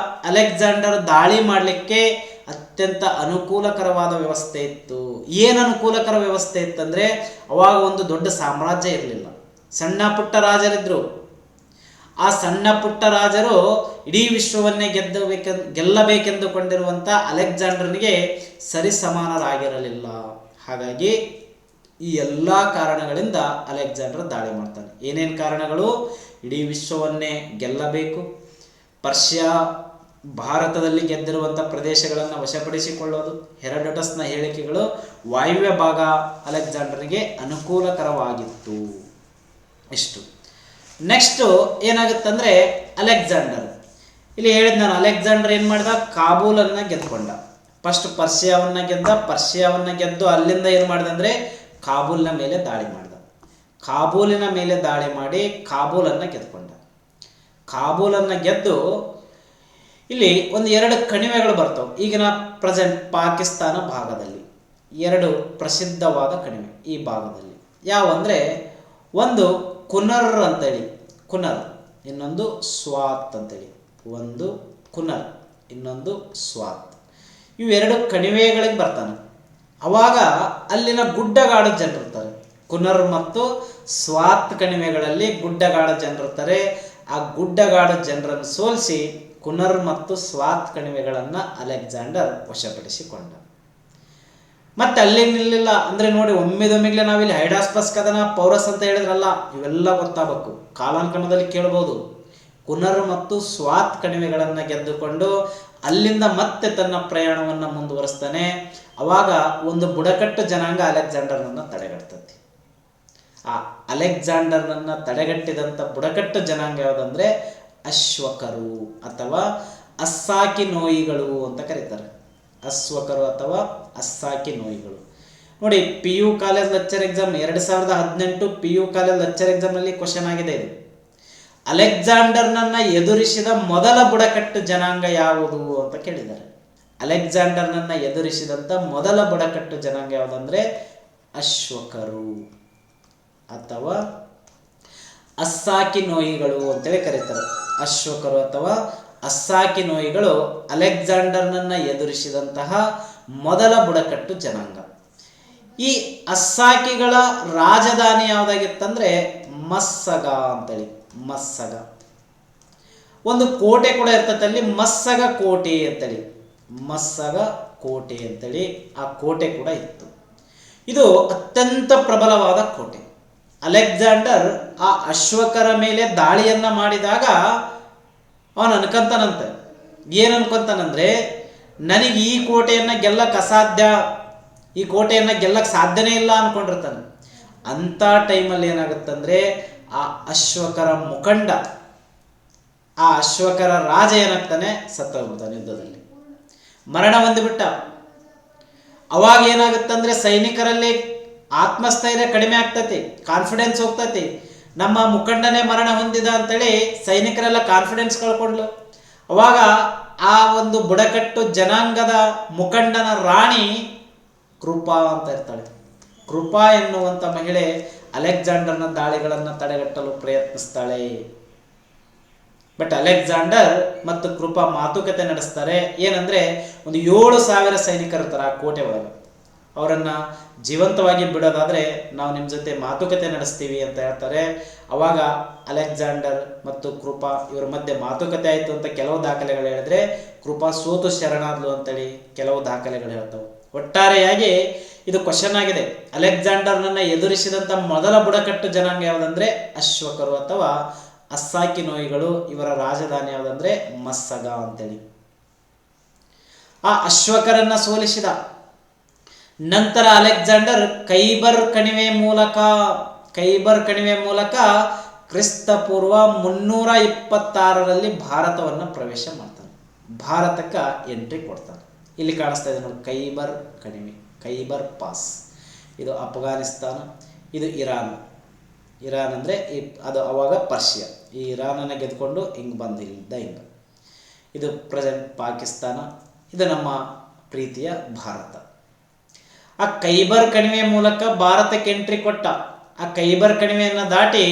ಅಲೆಕ್ಸಾಂಡರ್ ದಾಳಿ ಮಾಡಲಿಕ್ಕೆ ಅತ್ಯಂತ ಅನುಕೂಲಕರವಾದ ವ್ಯವಸ್ಥೆ ಇತ್ತು. ಏನು ಅನುಕೂಲಕರ ವ್ಯವಸ್ಥೆ ಇತ್ತಂದರೆ ಅವಾಗ ಒಂದು ದೊಡ್ಡ ಸಾಮ್ರಾಜ್ಯ ಇರಲಿಲ್ಲ, ಸಣ್ಣ ಪುಟ್ಟ ರಾಜರಿದ್ದರು. ಆ ಸಣ್ಣ ಪುಟ್ಟ ರಾಜರು ಇಡೀ ವಿಶ್ವವನ್ನೇ ಗೆಲ್ಲಬೇಕೆಂದುಕೊಂಡಿರುವಂಥ ಅಲೆಕ್ಸಾಂಡರ್ನಿಗೆ ಸರಿಸಮಾನರಾಗಿರಲಿಲ್ಲ. ಹಾಗಾಗಿ ಈ ಎಲ್ಲ ಕಾರಣಗಳಿಂದ ಅಲೆಕ್ಸಾಂಡರ್ ದಾಳಿ ಮಾಡ್ತಾನೆ. ಏನೇನು ಕಾರಣಗಳು? ಇಡೀ ವಿಶ್ವವನ್ನೇ ಗೆಲ್ಲಬೇಕು, ಪರ್ಷಿಯಾ ಭಾರತದಲ್ಲಿ ಗೆದ್ದಿರುವಂಥ ಪ್ರದೇಶಗಳನ್ನು ವಶಪಡಿಸಿಕೊಳ್ಳೋದು, ಹೆರೋಡಟಸ್ನ ಹೇಳಿಕೆಗಳು, ವಾಯುವ್ಯ ಭಾಗ ಅಲೆಕ್ಸಾಂಡರ್ಗೆ ಅನುಕೂಲಕರವಾಗಿತ್ತು. ಇಷ್ಟು. ನೆಕ್ಸ್ಟು ಏನಾಗುತ್ತಂದರೆ ಅಲೆಕ್ಸಾಂಡರ್ ಇಲ್ಲಿ ಹೇಳಿದ ನಾನು, ಅಲೆಕ್ಸಾಂಡರ್ ಏನು ಮಾಡಿದ, ಕಾಬೂಲನ್ನು ಗೆದ್ದುಕೊಂಡ. ಫಸ್ಟ್ ಪರ್ಷಿಯಾವನ್ನು ಗೆದ್ದು ಅಲ್ಲಿಂದ ಏನು ಮಾಡಿದ ಅಂದರೆ ಕಾಬೂಲಿನ ಮೇಲೆ ದಾಳಿ ಮಾಡಿದ. ಕಾಬೂಲಿನ ಮೇಲೆ ದಾಳಿ ಮಾಡಿ ಕಾಬೂಲನ್ನು ಗೆದ್ದುಕೊಂಡ. ಕಾಬೂಲನ್ನು ಗೆದ್ದು ಇಲ್ಲಿ ಒಂದು ಎರಡು ಕಣಿವೆಗಳು ಬರ್ತವೆ. ಈಗಿನ ಪ್ರೆಸೆಂಟ್ ಪಾಕಿಸ್ತಾನ ಭಾಗದಲ್ಲಿ ಎರಡು ಪ್ರಸಿದ್ಧವಾದ ಕಣಿವೆ ಈ ಭಾಗದಲ್ಲಿ ಯಾವಂದರೆ ಒಂದು ಕುನರ್ ಅಂತೇಳಿ, ಕುನರ್, ಇನ್ನೊಂದು ಸ್ವಾತ್ ಅಂತೇಳಿ. ಒಂದು ಕುನರ್, ಇನ್ನೊಂದು ಸ್ವಾತ್. ಇವೆರಡು ಕಣಿವೆಗಳಿಗೆ ಬರ್ತಾನೆ. ಅವಾಗ ಅಲ್ಲಿನ ಗುಡ್ಡಗಾಡು ಜನರಿರ್ತಾರೆ. ಕುನರ್ ಮತ್ತು ಸ್ವಾತ್ ಕಣಿವೆಗಳಲ್ಲಿ ಗುಡ್ಡಗಾಡು ಜನರಿರ್ತಾರೆ. ಆ ಗುಡ್ಡಗಾಡು ಜನರನ್ನು ಸೋಲಿಸಿ ಕುನರ್ ಮತ್ತು ಸ್ವಾತ್ ಕಣಿವೆಗಳನ್ನು ಅಲೆಕ್ಸಾಂಡರ್ ವಶಪಡಿಸಿಕೊಂಡ. ಮತ್ತೆ ಅಲ್ಲಿ ನಿಲ್ಲಿಲ್ಲ ಅಂದರೆ ನೋಡಿ, ಒಮ್ಮೆದೊಮ್ಮೆಗ್ಲೆ ನಾವಿಲ್ಲಿ ಹೈಡಾಸ್ಪಸ್ ಕದನ, ಪೌರಸ್ ಅಂತ ಹೇಳಿದ್ರಲ್ಲ, ಇವೆಲ್ಲ ಗೊತ್ತಾಗಬೇಕು. ಕಾಲಾನುಕ್ರಮದಲ್ಲಿ ಕೇಳ್ಬೋದು. ಕುನರ್ ಮತ್ತು ಸ್ವಾತ್ ಕಣಿವೆಗಳನ್ನು ಗೆದ್ದುಕೊಂಡು ಅಲ್ಲಿಂದ ಮತ್ತೆ ತನ್ನ ಪ್ರಯಾಣವನ್ನು ಮುಂದುವರಿಸ್ತಾನೆ. ಅವಾಗ ಒಂದು ಬುಡಕಟ್ಟು ಜನಾಂಗ ಅಲೆಕ್ಸಾಂಡರ್ನನ್ನು ತಡೆಗಟ್ತತಿ. ಆ ಅಲೆಕ್ಸಾಂಡರ್ನನ್ನು ತಡೆಗಟ್ಟಿದಂಥ ಬುಡಕಟ್ಟು ಜನಾಂಗ ಯಾವುದಂದ್ರೆ ಅಶ್ವಕರು ಅಥವಾ ಅಸ್ಸಾಕಿ ನೋಯಿಗಳು ಅಂತ ಕರೀತಾರೆ. ಅಶ್ವಕರು ಅಥವಾ ಅಸ್ಸಾಕಿ ನೋಯಿಗಳು. ನೋಡಿ, P U college lecture exam 2018 P U college lecture ಎಕ್ಸಾಮ್ನಲ್ಲಿ ಕ್ವಶನ್ ಆಗಿದೆ ಇದು. ಅಲೆಕ್ಸಾಂಡರ್ನನ್ನು ಎದುರಿಸಿದ ಮೊದಲ ಬುಡಕಟ್ಟು ಜನಾಂಗ ಯಾವುದು ಅಂತ ಕೇಳಿದ್ದಾರೆ. ಅಲೆಕ್ಸಾಂಡರ್ನನ್ನು ಎದುರಿಸಿದಂಥ ಮೊದಲ ಬುಡಕಟ್ಟು ಜನಾಂಗ ಯಾವುದಂದ್ರೆ ಅಶ್ವಕರು ಅಥವಾ ಅಸ್ಸಾಕಿ ನೋಯಿಗಳು ಅಂತೇಳಿ ಕರೀತಾರೆ. ಅಶ್ವಕರು ಅಥವಾ ಅಸ್ಸಾಕಿ ನೋಯಿಗಳು ಅಲೆಕ್ಸಾಂಡರ್ನನ್ನು ಎದುರಿಸಿದಂತಹ ಮೊದಲ ಬುಡಕಟ್ಟು ಜನಾಂಗ. ಈ ಅಸ್ಸಾಕಿಗಳ ರಾಜಧಾನಿ ಯಾವುದಾಗಿತ್ತಂದ್ರೆ ಮಸ್ಸಗ ಅಂತೇಳಿ. ಮಸ್ಸಗ ಒಂದು ಕೋಟೆ ಕೂಡ ಇರ್ತದೆ ಅಲ್ಲಿ, ಮಸ್ಸಗ ಕೋಟೆ ಅಂತೇಳಿ. ಮಸ್ಸಗ ಕೋಟೆ ಅಂತೇಳಿ ಆ ಕೋಟೆ ಕೂಡ ಇತ್ತು. ಇದು ಅತ್ಯಂತ ಪ್ರಬಲವಾದ ಕೋಟೆ. ಅಲೆಕ್ಸಾಂಡರ್ ಆ ಅಶ್ವಕರ ಮೇಲೆ ದಾಳಿಯನ್ನ ಮಾಡಿದಾಗ ಅವನು ಅನ್ಕೊಂತಾನಂತೆ. ಏನು ಅನ್ಕೊಂತಾನಂದ್ರೆ, ನನಗೆ ಈ ಕೋಟೆಯನ್ನು ಗೆಲ್ಲಕ್ಕೆ ಅಸಾಧ್ಯ, ಈ ಕೋಟೆಯನ್ನು ಗೆಲ್ಲಕ್ಕೆ ಸಾಧ್ಯನೇ ಇಲ್ಲ ಅನ್ಕೊಂಡಿರ್ತಾನೆ. ಅಂಥ ಟೈಮಲ್ಲಿ ಏನಾಗುತ್ತಂದ್ರೆ ಆ ಅಶ್ವಕರ ಮುಖಂಡ, ಆ ಅಶ್ವಕರ ರಾಜ ಏನಾಗ್ತಾನೆ, ಸತ್ತೋಗ್ಬಿಡ್ತಾನೆ ಯುದ್ಧದಲ್ಲಿ, ಮರಣ ಹೊಂದಿಬಿಟ್ಟ. ಅವಾಗ ಏನಾಗುತ್ತಂದ್ರೆ ಸೈನಿಕರಲ್ಲಿ ಆತ್ಮಸ್ಥೈರ್ಯ ಕಡಿಮೆ ಆಗ್ತತಿ, ಕಾನ್ಫಿಡೆನ್ಸ್ ಹೋಗ್ತತಿ. ನಮ್ಮ ಮುಖಂಡನೇ ಮರಣ ಹೊಂದಿದ ಅಂತೇಳಿ ಸೈನಿಕರೆಲ್ಲ ಕಾನ್ಫಿಡೆನ್ಸ್ ಕಳ್ಕೊಂಡ್ಲು. ಅವಾಗ ಆ ಒಂದು ಬುಡಕಟ್ಟು ಜನಾಂಗದ ಮುಖಂಡನ ರಾಣಿ ಕೃಪಾ ಅಂತ ಇರ್ತಾಳೆ. ಕೃಪಾ ಎನ್ನುವಂಥ ಮಹಿಳೆ ಅಲೆಕ್ಸಾಂಡರ್ನ ದಾಳಿಗಳನ್ನು ತಡೆಗಟ್ಟಲು ಪ್ರಯತ್ನಿಸ್ತಾಳೆ. ಬಟ್ ಅಲೆಕ್ಸಾಂಡರ್ ಮತ್ತು ಕೃಪಾ ಮಾತುಕತೆ ನಡೆಸ್ತಾರೆ. ಏನಂದ್ರೆ, ಒಂದು 7,000 ಸೈನಿಕರು ಇರ್ತಾರೆ ಆ ಕೋಟೆ ಒಳಗೆ. ಅವರನ್ನು ಜೀವಂತವಾಗಿ ಬಿಡೋದಾದರೆ ನಾವು ನಿಮ್ಮ ಜೊತೆ ಮಾತುಕತೆ ನಡೆಸ್ತೀವಿ ಅಂತ ಹೇಳ್ತಾರೆ. ಅವಾಗ ಅಲೆಕ್ಸಾಂಡರ್ ಮತ್ತು ಕೃಪಾ ಇವರ ಮಧ್ಯೆ ಮಾತುಕತೆ ಆಯಿತು ಅಂತ ಕೆಲವು ದಾಖಲೆಗಳು ಹೇಳಿದ್ರೆ, ಕೃಪಾ ಸೋತು ಶರಣಾದ್ಲು ಅಂತೇಳಿ ಕೆಲವು ದಾಖಲೆಗಳು ಹೇಳ್ತವೆ. ಒಟ್ಟಾರೆಯಾಗಿ ಇದು ಕ್ವಶನ್ ಆಗಿದೆ. ಅಲೆಕ್ಸಾಂಡರ್ನನ್ನು ಎದುರಿಸಿದಂಥ ಮೊದಲ ಬುಡಕಟ್ಟು ಜನಾಂಗ ಯಾವುದಂದ್ರೆ ಅಶ್ವಕರು ಅಥವಾ ಅಸ್ಸಾಕಿ ನೋಯಿಗಳು. ಇವರ ರಾಜಧಾನಿ ಯಾವುದಂದ್ರೆ ಮಸ್ಸಗ ಅಂತೇಳಿ. ಆ ಅಶ್ವಕರನ್ನ ಸೋಲಿಸಿದ ನಂತರ ಅಲೆಕ್ಸಾಂಡರ್ ಖೈಬರ್ ಕಣಿವೆ ಮೂಲಕ ಕ್ರಿಸ್ತಪೂರ್ವ 326ರಲ್ಲಿ ಭಾರತವನ್ನು ಪ್ರವೇಶ ಮಾಡ್ತಾನೆ. ಭಾರತಕ್ಕೆ ಎಂಟ್ರಿ ಕೊಡ್ತಾನೆ. ಇಲ್ಲಿ ಕಾಣಿಸ್ತಾ ಇದೆ ನೋಡಿ, ಖೈಬರ್ ಕಣಿವೆ, ಖೈಬರ್ ಪಾಸ್. ಇದು ಅಫ್ಘಾನಿಸ್ತಾನ, ಇದು ಇರಾನ್. ಇರಾನ್ ಅಂದರೆ ಅದು ಅವಾಗ ಪರ್ಷಿಯಾ. ಈ ಇರಾನನ್ನು ಗೆದ್ಕೊಂಡು ಹಿಂಗೆ ಬಂದಿಲ್ಲ ಹಿಂಗೆ. ಇದು ಪ್ರೆಸೆಂಟ್ ಪಾಕಿಸ್ತಾನ, ಇದು ನಮ್ಮ ಪ್ರೀತಿಯ ಭಾರತ. ಆ ಖೈಬರ್ ಕಣಿವೆ ಮೂಲಕ ಭಾರತಕ್ಕೆ ಎಂಟ್ರಿ ಕೊಟ್ಟ. ಆ ಖೈಬರ್ ಕಣಿವೆಯನ್ನು ದಾಟಿ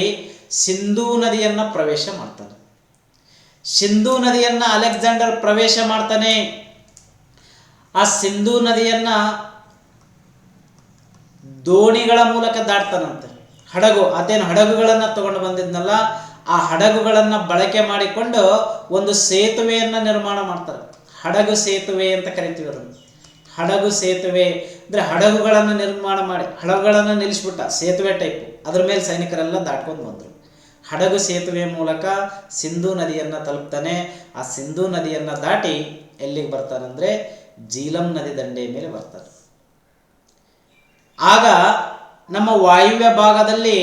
ಸಿಂಧೂ ನದಿಯನ್ನು ಪ್ರವೇಶ ಮಾಡ್ತಾನೆ. ಸಿಂಧೂ ನದಿಯನ್ನು ಅಲೆಕ್ಸಾಂಡರ್ ಪ್ರವೇಶ ಮಾಡ್ತಾನೆ. ಆ ಸಿಂಧೂ ನದಿಯನ್ನ ದೋಣಿಗಳ ಮೂಲಕ ದಾಟ್ತಾನಂತೆ. ಹಡಗು, ಅದೇನು ಹಡಗುಗಳನ್ನು ತಗೊಂಡು ಬಂದಿದ್ನಲ್ಲ, ಆ ಹಡಗುಗಳನ್ನು ಬಳಕೆ ಮಾಡಿಕೊಂಡು ಒಂದು ಸೇತುವೆಯನ್ನು ನಿರ್ಮಾಣ ಮಾಡ್ತಾರೆ. ಹಡಗು ಸೇತುವೆ ಅಂತ ಕರಿತೀವಿ ಅದನ್ನು. ಹಡಗು ಸೇತುವೆ ಅಂದರೆ ಹಡಗುಗಳನ್ನು ನಿರ್ಮಾಣ ಮಾಡಿ ಹಡಗುಗಳನ್ನು ನಿಲ್ಲಿಸ್ಬಿಟ್ಟ, ಸೇತುವೆ ಟೈಪು. ಅದ್ರ ಮೇಲೆ ಸೈನಿಕರೆಲ್ಲ ದಾಟ್ಕೊಂಡು ಬಂದರು. ಹಡಗು ಸೇತುವೆ ಮೂಲಕ ಸಿಂಧೂ ನದಿಯನ್ನು ತಲುಪ್ತಾನೆ. ಆ ಸಿಂಧೂ ನದಿಯನ್ನು ದಾಟಿ ಎಲ್ಲಿಗೆ ಬರ್ತಾನಂದರೆ ಜೀಲಂ ನದಿ ದಂಡೆಯ ಮೇಲೆ ಬರ್ತಾರೆ. ಆಗ ನಮ್ಮ ವಾಯುವ್ಯ ಭಾಗದಲ್ಲಿ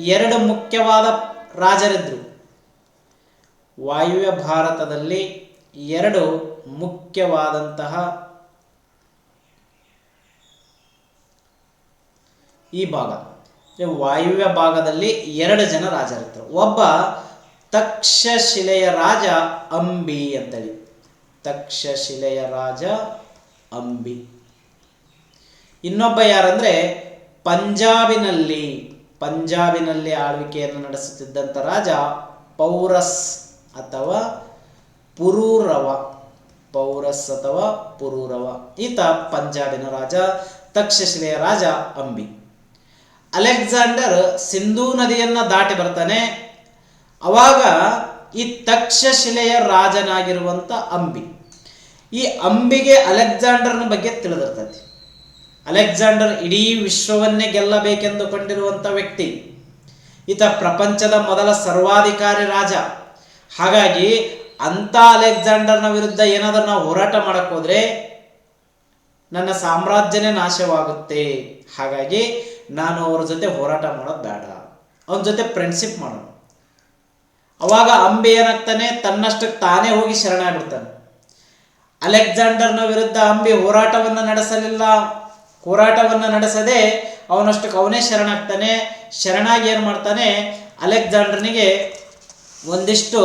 2 ಮುಖ್ಯವಾದ ರಾಜರಿದ್ದರು. ವಾಯುವ್ಯ ಭಾರತದಲ್ಲಿ 2 ಮುಖ್ಯವಾದಂತಹ ಈ ಭಾಗ, ವಾಯುವ್ಯ ಭಾಗದಲ್ಲಿ 2 ಜನ ರಾಜರಿದ್ದರು. ಒಬ್ಬ ತಕ್ಷಶಿಲೆಯ ರಾಜ ಅಂಬಿ ಅಂತೇಳಿ. ತಕ್ಷಶಿಲೆಯ ರಾಜ ಅಂಬಿ. ಇನ್ನೊಬ್ಬ ಯಾರಂದ್ರೆ ಪಂಜಾಬಿನಲ್ಲಿ ಆಳ್ವಿಕೆಯನ್ನು ನಡೆಸುತ್ತಿದ್ದಂಥ ರಾಜ ಪೌರಸ್ ಅಥವಾ ಪುರೂರವ. ಈತ ಪಂಜಾಬಿನ ರಾಜ, ತಕ್ಷಶಿಲೆಯ ರಾಜ ಅಂಬಿ. ಅಲೆಕ್ಸಾಂಡರ್ ಸಿಂಧೂ ನದಿಯನ್ನ ದಾಟಿ ಬರ್ತಾನೆ. ಅವಾಗ ಈ ತಕ್ಷಶಿಲೆಯ ರಾಜನಾಗಿರುವಂಥ ಅಂಬಿ, ಈ ಅಂಬಿಗೆ ಅಲೆಕ್ಸಾಂಡರ್ನ ಬಗ್ಗೆ ತಿಳಿದಿರ್ತದೆ. ಅಲೆಕ್ಸಾಂಡರ್ ಇಡೀ ವಿಶ್ವವನ್ನೇ ಗೆಲ್ಲಬೇಕೆಂದುಕೊಂಡಿರುವಂಥ ವ್ಯಕ್ತಿ. ಈತ ಪ್ರಪಂಚದ ಮೊದಲ ಸರ್ವಾಧಿಕಾರಿ ರಾಜ. ಹಾಗಾಗಿ ಅಂಥ ಅಲೆಕ್ಸಾಂಡರ್ನ ವಿರುದ್ಧ ಏನಾದರೂ ನಾವು ಹೋರಾಟ ಮಾಡಕ್ಕೆ ಹೋದ್ರೆ ನನ್ನ ಸಾಮ್ರಾಜ್ಯನೇ ನಾಶವಾಗುತ್ತೆ. ಹಾಗಾಗಿ ನಾನು ಅವ್ರ ಜೊತೆ ಹೋರಾಟ ಮಾಡೋದು ಬೇಡ, ಅವನ ಜೊತೆ ಫ್ರೆಂಡ್ಶಿಪ್ ಮಾಡೋಣ. ಅವಾಗ ಅಂಬಿ ಏನಾಗ್ತಾನೆ, ತನ್ನಷ್ಟಕ್ಕೆ ತಾನೇ ಹೋಗಿ ಶರಣಾಗ್ಬಿಡ್ತಾನೆ. ಅಲೆಕ್ಸಾಂಡರ್ನ ವಿರುದ್ಧ ಅಂಬಿ ಹೋರಾಟವನ್ನು ನಡೆಸದೆ ಅವನಷ್ಟಕ್ಕೆ ಅವನೇ ಶರಣಾಗ್ತಾನೆ. ಶರಣಾಗಿ ಏನು ಮಾಡ್ತಾನೆ, ಅಲೆಕ್ಸಾಂಡರ್ನಿಗೆ ಒಂದಿಷ್ಟು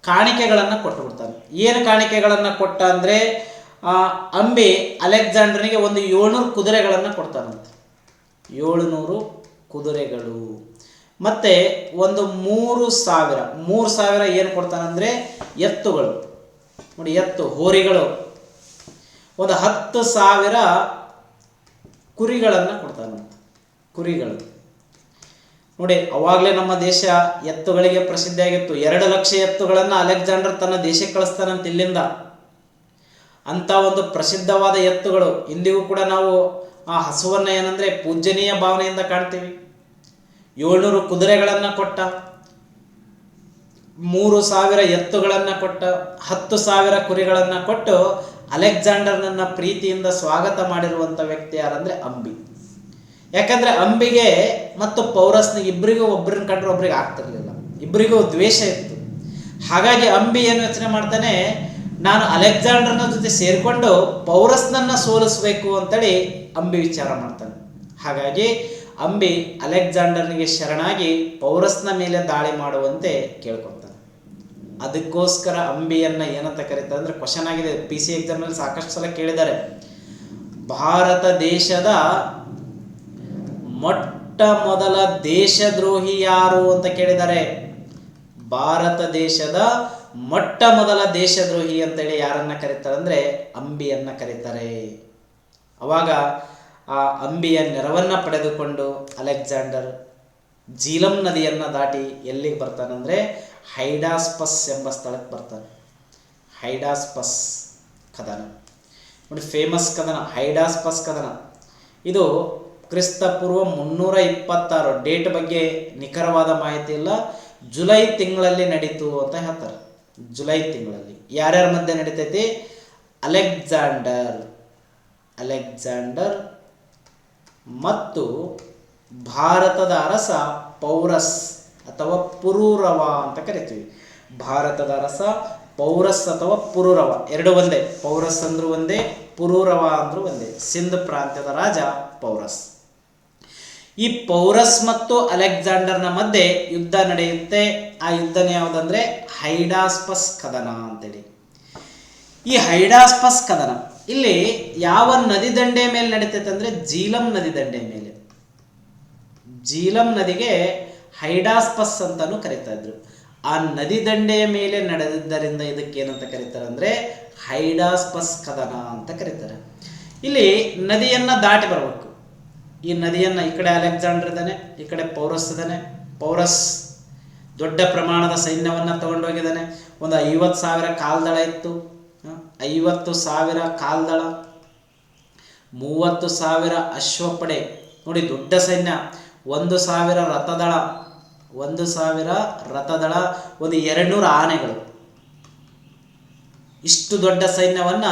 ಕಾಣಿಕೆಗಳನ್ನು ಕೊಟ್ಟು ಬಿಡ್ತಾನೆ. ಏನು ಕಾಣಿಕೆಗಳನ್ನು ಕೊಟ್ಟ ಅಂದರೆ, ಅಂಬಿ ಅಲೆಕ್ಸಾಂಡರ್ನಿಗೆ ಒಂದು 700 ಕುದುರೆಗಳನ್ನು ಕೊಡ್ತಾನಂತೆ. 700 ಕುದುರೆಗಳು ಮತ್ತು ಒಂದು 3,000 ಏನು ಕೊಡ್ತಾನಂದರೆ ಎತ್ತುಗಳು. ನೋಡಿ, ಹೋರಿಗಳು. ಒಂದು 10,000 ಕುರಿಗಳನ್ನು ಕೊಡ್ತಾನಂತೆ. ಕುರಿಗಳು ನೋಡಿ, ಅವಾಗಲೇ ನಮ್ಮ ದೇಶ ಎತ್ತುಗಳಿಗೆ ಪ್ರಸಿದ್ಧಿಯಾಗಿತ್ತು. 2 ಲಕ್ಷ ಎತ್ತುಗಳನ್ನು ಅಲೆಕ್ಸಾಂಡರ್ ತನ್ನ ದೇಶಕ್ಕೆ ಕಳಿಸ್ತಾನಂತ ಇಲ್ಲಿಂದ. ಅಂಥ ಒಂದು ಪ್ರಸಿದ್ಧವಾದ ಎತ್ತುಗಳು. ಇಂದಿಗೂ ಕೂಡ ನಾವು ಆ ಹಸುವನ್ನು ಏನಂದರೆ ಪೂಜನೀಯ ಭಾವನೆಯಿಂದ ಕಾಣ್ತೀವಿ. 700 ಕುದುರೆಗಳನ್ನು ಕೊಟ್ಟ, 3,000 ಎತ್ತುಗಳನ್ನು ಕೊಟ್ಟ, 10,000 ಕುರಿಗಳನ್ನು ಕೊಟ್ಟು ಅಲೆಕ್ಸಾಂಡರ್ನನ್ನ ಪ್ರೀತಿಯಿಂದ ಸ್ವಾಗತ ಮಾಡಿರುವಂಥ ವ್ಯಕ್ತಿ ಯಾರಂದರೆ ಅಂಬಿ. ಯಾಕಂದರೆ ಅಂಬಿಗೆ ಮತ್ತು ಪೌರಸ್ನಿಗೆ ಇಬ್ಬರಿಗೂ ಒಬ್ಬರನ್ನ ಕಂಡ್ರೆ ಒಬ್ರಿಗೆ ಆಗ್ತಿರ್ಲಿಲ್ಲ, ಇಬ್ಬರಿಗೂ ದ್ವೇಷ ಇತ್ತು. ಹಾಗಾಗಿ ಅಂಬಿ ಏನು ಯೋಚನೆ ಮಾಡ್ತಾನೆ, ನಾನು ಅಲೆಕ್ಸಾಂಡರ್ನ ಜೊತೆ ಸೇರಿಕೊಂಡು ಪೌರಸ್ನನ್ನ ಸೋಲಿಸಬೇಕು ಅಂತೇಳಿ ಅಂಬಿ ವಿಚಾರ ಮಾಡ್ತಾನೆ. ಹಾಗಾಗಿ ಅಂಬಿ ಅಲೆಕ್ಸಾಂಡರ್ನಿಗೆ ಶರಣಾಗಿ ಪೌರಸ್ನ ಮೇಲೆ ದಾಳಿ ಮಾಡುವಂತೆ ಕೇಳ್ಕೊತಾನೆ. ಅದಕ್ಕೋಸ್ಕರ ಅಂಬಿಯನ್ನ ಏನಂತ ಕರೀತಾರೆ ಅಂದರೆ, ಕ್ವಶನ್ ಆಗಿದೆ, PC ಎಕ್ಸಾಮ್ನಲ್ಲಿ ಸಾಕಷ್ಟು ಸಲ ಕೇಳಿದ್ದಾರೆ. ಭಾರತ ದೇಶದ ಮೊಟ್ಟ ಮೊದಲ ದೇಶದ್ರೋಹಿ ಯಾರು ಅಂತ ಕೇಳಿದ್ದಾರೆ. ಭಾರತ ದೇಶದ ಮೊಟ್ಟ ಮೊದಲ ದೇಶದ್ರೋಹಿ ಅಂತೇಳಿ ಯಾರನ್ನ ಕರೀತಾರೆ ಅಂದರೆ ಅಂಬಿಯನ್ನ ಕರೀತಾರೆ. ಅವಾಗ ಆ ಅಂಬಿಯ ನೆರವನ್ನ ಪಡೆದುಕೊಂಡು ಅಲೆಕ್ಸಾಂಡರ್ ಜೀಲಂ ನದಿಯನ್ನು ದಾಟಿ ಎಲ್ಲಿಗೆ ಬರ್ತಾನಂದರೆ ಹೈಡಾಸ್ಪಸ್ ಎಂಬ ಸ್ಥಳಕ್ಕೆ ಬರ್ತಾನೆ. ಹೈಡಾಸ್ಪಸ್ ಕದನ ನೋಡಿ, ಫೇಮಸ್ ಕದನ ಹೈಡಾಸ್ಪಸ್ ಕದನ. ಇದು ಕ್ರಿಸ್ತಪೂರ್ವ 326, ಡೇಟ್ ಬಗ್ಗೆ ನಿಖರವಾದ ಮಾಹಿತಿ ಇಲ್ಲ. ಜುಲೈ ತಿಂಗಳಲ್ಲಿ ನಡೀತು ಅಂತ ಹೇಳ್ತಾರೆ. ಜುಲೈ ತಿಂಗಳಲ್ಲಿ ಯಾರ್ಯಾರ ಮಧ್ಯೆ ನಡೀತೈತಿ? ಅಲೆಕ್ಸಾಂಡರ್ ಮತ್ತು ಭಾರತದ ಅರಸ ಪೌರಸ್ ಅಥವಾ ಪುರೂರವ ಅಂತ ಕರಿತೀವಿ. ಭಾರತದ ಅರಸ ಪೌರಸ್ ಅಥವಾ ಪುರೂರವ ಎರಡು ಒಂದೇ. ಪೌರಸ್ ಅಂದ್ರೂ ಒಂದೇ, ಪುರೂರವ ಅಂದ್ರೂ ಒಂದೇ. ಸಿಂಧ್ ಪ್ರಾಂತ್ಯದ ರಾಜ ಪೌರಸ್. ಈ ಪೌರಸ್ ಮತ್ತು ಅಲೆಕ್ಸಾಂಡರ್ನ ಮಧ್ಯೆ ಯುದ್ಧ ನಡೆಯುತ್ತೆ. ಆ ಯುದ್ಧನ ಯಾವುದಂದ್ರೆ ಹೈಡಾಸ್ಪಸ್ ಕದನ ಅಂತೇಳಿ. ಈ ಹೈಡಾಸ್ಪಸ್ ಕದನ ಇಲ್ಲಿ ಯಾವ ನದಿ ದಂಡೆಯ ಮೇಲೆ ನಡೀತೈತೆ ಅಂದ್ರೆ ಜೀಲಂ ನದಿ ದಂಡೆಯ ಮೇಲೆ. ಜೀಲಂ ನದಿಗೆ ಹೈಡಾಸ್ಪಸ್ ಅಂತಾನು ಕರೀತಾ ಇದ್ರು. ಆ ನದಿ ದಂಡೆಯ ಮೇಲೆ ನಡೆದಿದ್ದರಿಂದ ಇದಕ್ಕೆ ಏನಂತ ಕರೀತಾರೆ ಅಂದ್ರೆ ಹೈಡಾಸ್ಪಸ್ ಕದನ ಅಂತ ಕರೀತಾರೆ. ಇಲ್ಲಿ ನದಿಯನ್ನ ದಾಟಿ ಬರಬೇಕು. ಈ ನದಿಯನ್ನ ಈ ಕಡೆ ಅಲೆಕ್ಸಾಂಡರ್ ಇದ್ದಾನೆ, ಈ ಕಡೆ ಪೌರಸ್ ಇದ್ದಾನೆ. ಪೌರಸ್ ದೊಡ್ಡ ಪ್ರಮಾಣದ ಸೈನ್ಯವನ್ನ ತಗೊಂಡೋಗಿದ್ದಾನೆ. ಒಂದು 50,000 ಕಾಲ್ದಳ ಇತ್ತು. 50,000 ಕಾಲ್ದಳ, 30,000 ಅಶ್ವಪಡೆ. ನೋಡಿ ದೊಡ್ಡ ಸೈನ್ಯ. 1,000 ರಥದಳ, 1,000 ರಥದಳ, ಒಂದು 200 ಆನೆಗಳು. ಇಷ್ಟು ದೊಡ್ಡ ಸೈನ್ಯವನ್ನ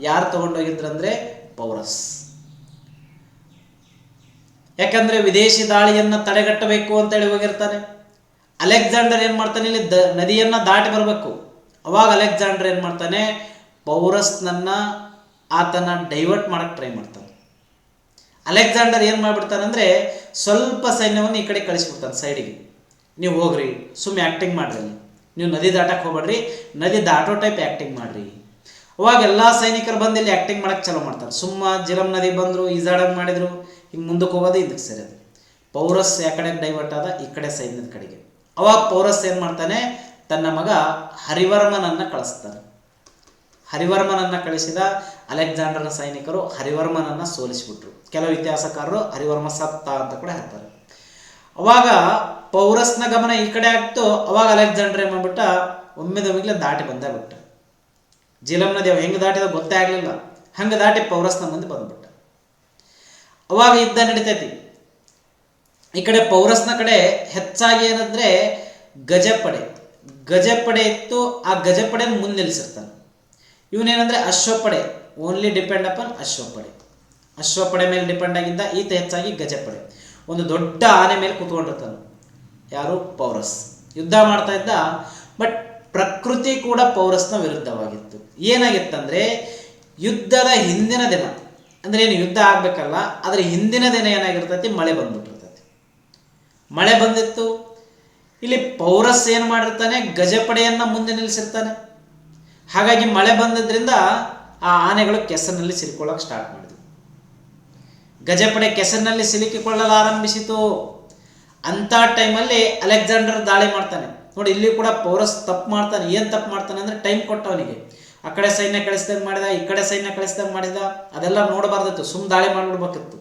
ಯಾರು ತಗೊಂಡೋಗಿದ್ರಂದ್ರೆ ಪೌರಸ್. ಯಾಕಂದ್ರೆ ವಿದೇಶಿ ದಾಳಿಯನ್ನ ತಡೆಗಟ್ಟಬೇಕು ಅಂತೇಳಿ ಹೋಗಿರ್ತಾನೆ. ಅಲೆಕ್ಸಾಂಡರ್ ಏನ್ ಮಾಡ್ತಾನೆ, ಇಲ್ಲಿ ನದಿಯನ್ನ ದಾಟಿ ಬರಬೇಕು. ಅವಾಗ ಅಲೆಕ್ಸಾಂಡರ್ ಏನ್ ಮಾಡ್ತಾನೆ, ಪೌರಸ್ನನ್ನ ಆತನ ಡೈವರ್ಟ್ ಮಾಡಕ್ ಟ್ರೈ ಮಾಡ್ತಾನೆ. ಅಲೆಕ್ಸಾಂಡರ್ ಏನ್ ಮಾಡ್ಬಿಡ್ತಾನೆ ಅಂದ್ರೆ ಸ್ವಲ್ಪ ಸೈನ್ಯವನ್ನು ಈ ಕಡೆ ಕಳಿಸ್ಬಿಡ್ತಾನೆ ಸೈಡಿಗೆ. ನೀವು ಹೋಗ್ರಿ, ಸುಮ್ಮನೆ ಆಕ್ಟಿಂಗ್ ಮಾಡ್ರಿ, ನೀವು ನದಿ ದಾಟಕ್ಕೆ ಹೋಗ್ಬೇಡ್ರಿ, ನದಿ ದಾಟೋ ಟೈಪ್ ಆಕ್ಟಿಂಗ್ ಮಾಡ್ರಿ. ಅವಾಗ ಎಲ್ಲ ಸೈನಿಕರು ಬಂದು ಇಲ್ಲಿ ಆ್ಯಕ್ಟಿಂಗ್ ಮಾಡಕ್ಕೆ ಚಾಲೂ ಮಾಡ್ತಾರೆ. ಸುಮ್ಮ ಜಿಲಂ ನದಿ ಬಂದರು, ಈಜಾಡಂಗೆ ಮಾಡಿದರು, ಹಿಂಗೆ ಮುಂದಕ್ಕೆ ಹೋಗೋದು, ಇದಕ್ಕೆ ಸೇರೋದು. ಪೌರಸ್ ಯಾ ಕಡೆಗೆ ಡೈವರ್ಟ್ ಆದ, ಈ ಕಡೆ ಸೈನ್ಯದ ಕಡೆಗೆ. ಅವಾಗ ಪೌರಸ್ ಏನು ಮಾಡ್ತಾನೆ, ತನ್ನ ಮಗ ಹರಿವರ್ಮನನ್ನು ಕಳಿಸ್ತಾನೆ. ಹರಿವರ್ಮನನ್ನು ಕಳಿಸಿದ ಅಲೆಕ್ಸಾಂಡರ್ನ ಸೈನಿಕರು ಹರಿವರ್ಮನನ್ನು ಸೋಲಿಸಿಬಿಟ್ರು. ಕೆಲವು ಇತಿಹಾಸಕಾರರು ಹರಿವರ್ಮ ಸತ್ತ ಅಂತ ಕೂಡ ಹೇಳ್ತಾರೆ. ಅವಾಗ ಪೌರಸ್ನ ಗಮನ ಈ ಕಡೆ ಆಗ್ತು. ಅವಾಗ ಅಲೆಕ್ಸಾಂಡರ್ ಏನು ಮಾಡ್ಬಿಟ್ಟ, ಒಮ್ಮೆದೊಮ್ಮಿಗ್ಲೇ ದಾಟಿ ಬಂದೇ ಬಿಟ್ಟ. ಜಿಲಂ ನದಿ ಹೆಂಗೆ ದಾಟಿದ ಗೊತ್ತೇ ಆಗಲಿಲ್ಲ. ಹಂಗೆ ದಾಟಿ ಪೌರಸ್ನ ಮುಂದೆ ಬಂದ್ಬಿಟ್ಟ. ಅವಾಗ ಯುದ್ಧ ನಡೀತೈತಿ. ಈ ಕಡೆ ಪೌರಸ್ನ ಕಡೆ ಹೆಚ್ಚಾಗಿ ಏನಂದ್ರೆ ಗಜಪಡೆ ಇತ್ತು. ಆ ಗಜಪಡೆಯನ್ನು ಮುಂದೆ ನಿಲ್ಲಿಸಿರ್ತಾನೆ. ಇವನೇನಂದ್ರೆ ಅಶ್ವಪಡೆ, ಓನ್ಲಿ ಡಿಪೆಂಡ್ ಅಪಾನ್ ಅಶ್ವಪಡೆ ಮೇಲೆ ಡಿಪೆಂಡ್ ಆಗಿದ್ದ ಈತ. ಹೆಚ್ಚಾಗಿ ಗಜಪಡೆ, ಒಂದು ದೊಡ್ಡ ಆನೆ ಮೇಲೆ ಕೂತ್ಕೊಂಡಿರ್ತಾನೆ. ಯಾರು? ಪೌರಸ್. ಯುದ್ಧ ಮಾಡ್ತಾ ಇದ್ದ. ಬಟ್ ಪ್ರಕೃತಿ ಕೂಡ ಪೌರಸ್ನ ವಿರುದ್ಧವಾಗಿತ್ತು. ಏನಾಗಿತ್ತಂದ್ರೆ ಯುದ್ಧದ ಹಿಂದಿನ ದಿನ, ಅಂದ್ರೆ ಏನು ಯುದ್ಧ ಆಗ್ಬೇಕಲ್ಲ, ಅದ್ರ ಹಿಂದಿನ ದಿನ ಏನಾಗಿರ್ತೈತಿ, ಮಳೆ ಬಂದ್ಬಿಟ್ಟಿರ್ತೈತಿ. ಮಳೆ ಬಂದಿತ್ತು. ಇಲ್ಲಿ ಪೌರಸ್ ಏನು ಮಾಡಿರ್ತಾನೆ, ಗಜಪಡೆಯನ್ನ ಮುಂದೆ ನಿಲ್ಲಿಸಿರ್ತಾನೆ. ಹಾಗಾಗಿ ಮಳೆ ಬಂದಿದ್ರಿಂದ ಆ ಆನೆಗಳು ಕೆಸರಿನಲ್ಲಿ ಸಿಲುಕೊಳ್ಳೋಕೆ ಸ್ಟಾರ್ಟ್ ಮಾಡಿದ್ವು. ಗಜಪಡೆ ಕೆಸರಿನಲ್ಲಿ ಸಿಲುಕಿಕೊಳ್ಳಲು ಆರಂಭಿಸಿತು. ಅಂಥ ಟೈಮಲ್ಲಿ ಅಲೆಕ್ಸಾಂಡರ್ ದಾಳಿ ಮಾಡ್ತಾನೆ. ನೋಡಿ, ಇಲ್ಲಿ ಕೂಡ ಪೌರಸ್ ತಪ್ಪು ಮಾಡ್ತಾನೆ. ಏನು ತಪ್ಪು ಮಾಡ್ತಾನೆ ಅಂದರೆ ಟೈಮ್ ಕೊಟ್ಟವನಿಗೆ. ಆ ಕಡೆ ಸೈನ್ಯ ಕಳಿಸ್ದಂಗೆ ಮಾಡಿದ, ಈ ಕಡೆ ಸೈನ್ಯ ಕಳಿಸ್ದಂಗೆ ಮಾಡಿದ, ಅದೆಲ್ಲ ನೋಡಬಾರ್ದಿತ್ತು. ದಾಳಿ ಮಾಡಿಬಿಡ್ಬೇಕಿತ್ತು.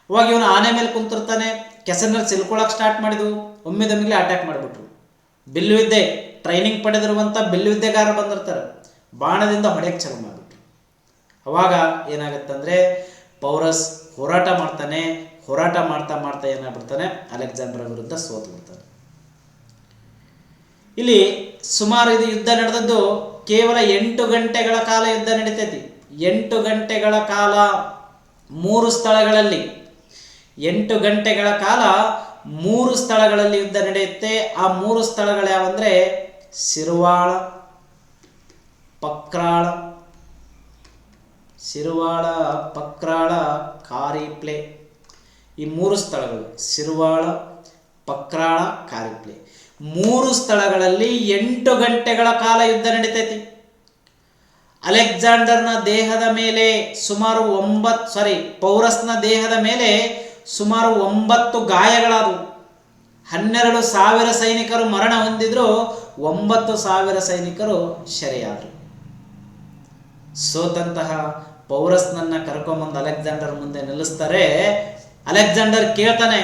ಅವಾಗ ಇವನು ಆನೆ ಮೇಲೆ ಕುಂತಿರ್ತಾನೆ. ಕೆಸರಿನಲ್ಲಿ ಸಿಲ್ಕೊಳ್ಳೋಕೆ ಸ್ಟಾರ್ಟ್ ಮಾಡಿದ್ವು. ಒಮ್ಮೆದೊಮ್ಮಿಗ್ಲೇ ಅಟ್ಯಾಕ್ ಮಾಡಿಬಿಟ್ರು. ಬಿಲ್ಲುವಿದ್ಯೆ ಟ್ರೈನಿಂಗ್ ಪಡೆದಿರುವಂಥ ಬಿಲ್ಲುವಿದ್ಯೆಗಾರ ಬಂದಿರ್ತಾರೆ. ಬಾಣದಿಂದ ಹೊಡೆಯಕ್ಕೆ ಚಾಲು ಮಾಡಿಬಿಟ್ರು. ಅವಾಗ ಏನಾಗುತ್ತಂದರೆ ಪೌರಸ್ ಹೋರಾಟ ಮಾಡ್ತಾನೆ. ಹೋರಾಟ ಮಾಡ್ತಾ ಮಾಡ್ತಾ ಏನಾಗ್ಬಿಡ್ತಾನೆ, ಅಲೆಕ್ಸಾಂಡರ್ ವಿರುದ್ಧ ಸೋತು ಬಿಡ್ತಾನೆ. ಇಲ್ಲಿ ಸುಮಾರು ಇದು ಯುದ್ಧ ನಡೆದದ್ದು ಕೇವಲ 8 ಗಂಟೆಗಳ ಕಾಲ ಯುದ್ಧ ನಡೀತೈತಿ. 8 ಗಂಟೆಗಳ ಕಾಲ 3 ಸ್ಥಳಗಳಲ್ಲಿ, 8 ಗಂಟೆಗಳ ಕಾಲ 3 ಸ್ಥಳಗಳಲ್ಲಿ ಯುದ್ಧ ನಡೆಯುತ್ತೆ. ಆ 3 ಸ್ಥಳಗಳು ಯಾವಂದ್ರೆ ಶಿರ್ವಾಳ, ಪಕ್ರಾಳ, ಕಾರಿಪ್ಲೆ. ಈ 3 ಸ್ಥಳಗಳು ಶಿರ್ವಾಳ, ಪಕ್ರಾಳ, ಕಾರಿಪ್ಲೆ. 3 ಸ್ಥಳಗಳಲ್ಲಿ 8 ಗಂಟೆಗಳ ಕಾಲ ಯುದ್ಧ ನಡೀತೈತಿ. ಅಲೆಕ್ಸಾಂಡರ್ನ ದೇಹದ ಮೇಲೆ ಸುಮಾರು ಪೌರಸ್ನ ದೇಹದ ಮೇಲೆ ಸುಮಾರು 9 ಗಾಯಗಳಾದವು. 12,000 ಸೈನಿಕರು ಮರಣ ಹೊಂದಿದ್ರು, 9,000 ಸೈನಿಕರು ಸೆರೆಯಾದರು. ಸೋತಂತಹ ಪೌರಸ್ನನ್ನ ಕರ್ಕೊಂಬಂದು ಅಲೆಕ್ಸಾಂಡರ್ ಮುಂದೆ ನಿಲ್ಲಿಸ್ತಾರೆ. ಅಲೆಕ್ಸಾಂಡರ್ ಕೇಳ್ತಾನೆ,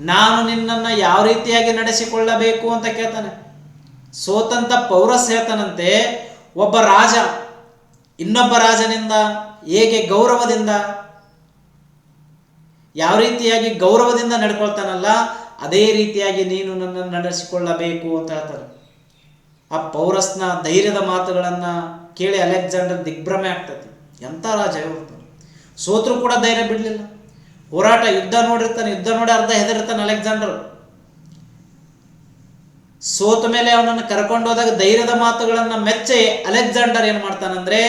ನಾನು ನಿನ್ನನ್ನು ಯಾವ ರೀತಿಯಾಗಿ ನಡೆಸಿಕೊಳ್ಳಬೇಕು ಅಂತ ಕೇಳ್ತಾನೆ. ಸೋತಂತ ಪೌರಸ್ ಹೇಳ್ತಾನಂತೆ, ಒಬ್ಬ ರಾಜ ಇನ್ನೊಬ್ಬ ರಾಜನಿಂದ ಹೇಗೆ ಯಾವ ರೀತಿಯಾಗಿ ಗೌರವದಿಂದ ನಡ್ಕೊಳ್ತಾನಲ್ಲ, ಅದೇ ರೀತಿಯಾಗಿ ನೀನು ನನ್ನನ್ನು ನಡೆಸಿಕೊಳ್ಳಬೇಕು ಅಂತ ಹೇಳ್ತಾನೆ. ಆ ಪೌರಸ್ನ ಧೈರ್ಯದ ಮಾತುಗಳನ್ನು ಕೇಳಿ ಅಲೆಕ್ಸಾಂಡರ್ ದಿಗ್ಭ್ರಮೆ ಆಗ್ತದೆ. ಎಂಥ ರಾಜ ಹೇಳ್ತಾನೆ. ಸೋತರೂ ಕೂಡ ಧೈರ್ಯ ಬಿಡಲಿಲ್ಲ. ಹೋರಾಟ, ಯುದ್ಧ ನೋಡಿರ್ತಾನೆ. ಯುದ್ಧ ನೋಡಿ ಅರ್ಧ ಹೆದರಿರ್ತಾನೆ ಅಲೆಕ್ಸಾಂಡರ್. ಸೋತ ಮೇಲೆ ಅವನನ್ನು ಕರ್ಕೊಂಡು ಹೋದಾಗ ಧೈರ್ಯದ ಮಾತುಗಳನ್ನು ಮೆಚ್ಚಿ ಅಲೆಕ್ಸಾಂಡರ್ ಏನು ಮಾಡ್ತಾನಂದ್ರೆ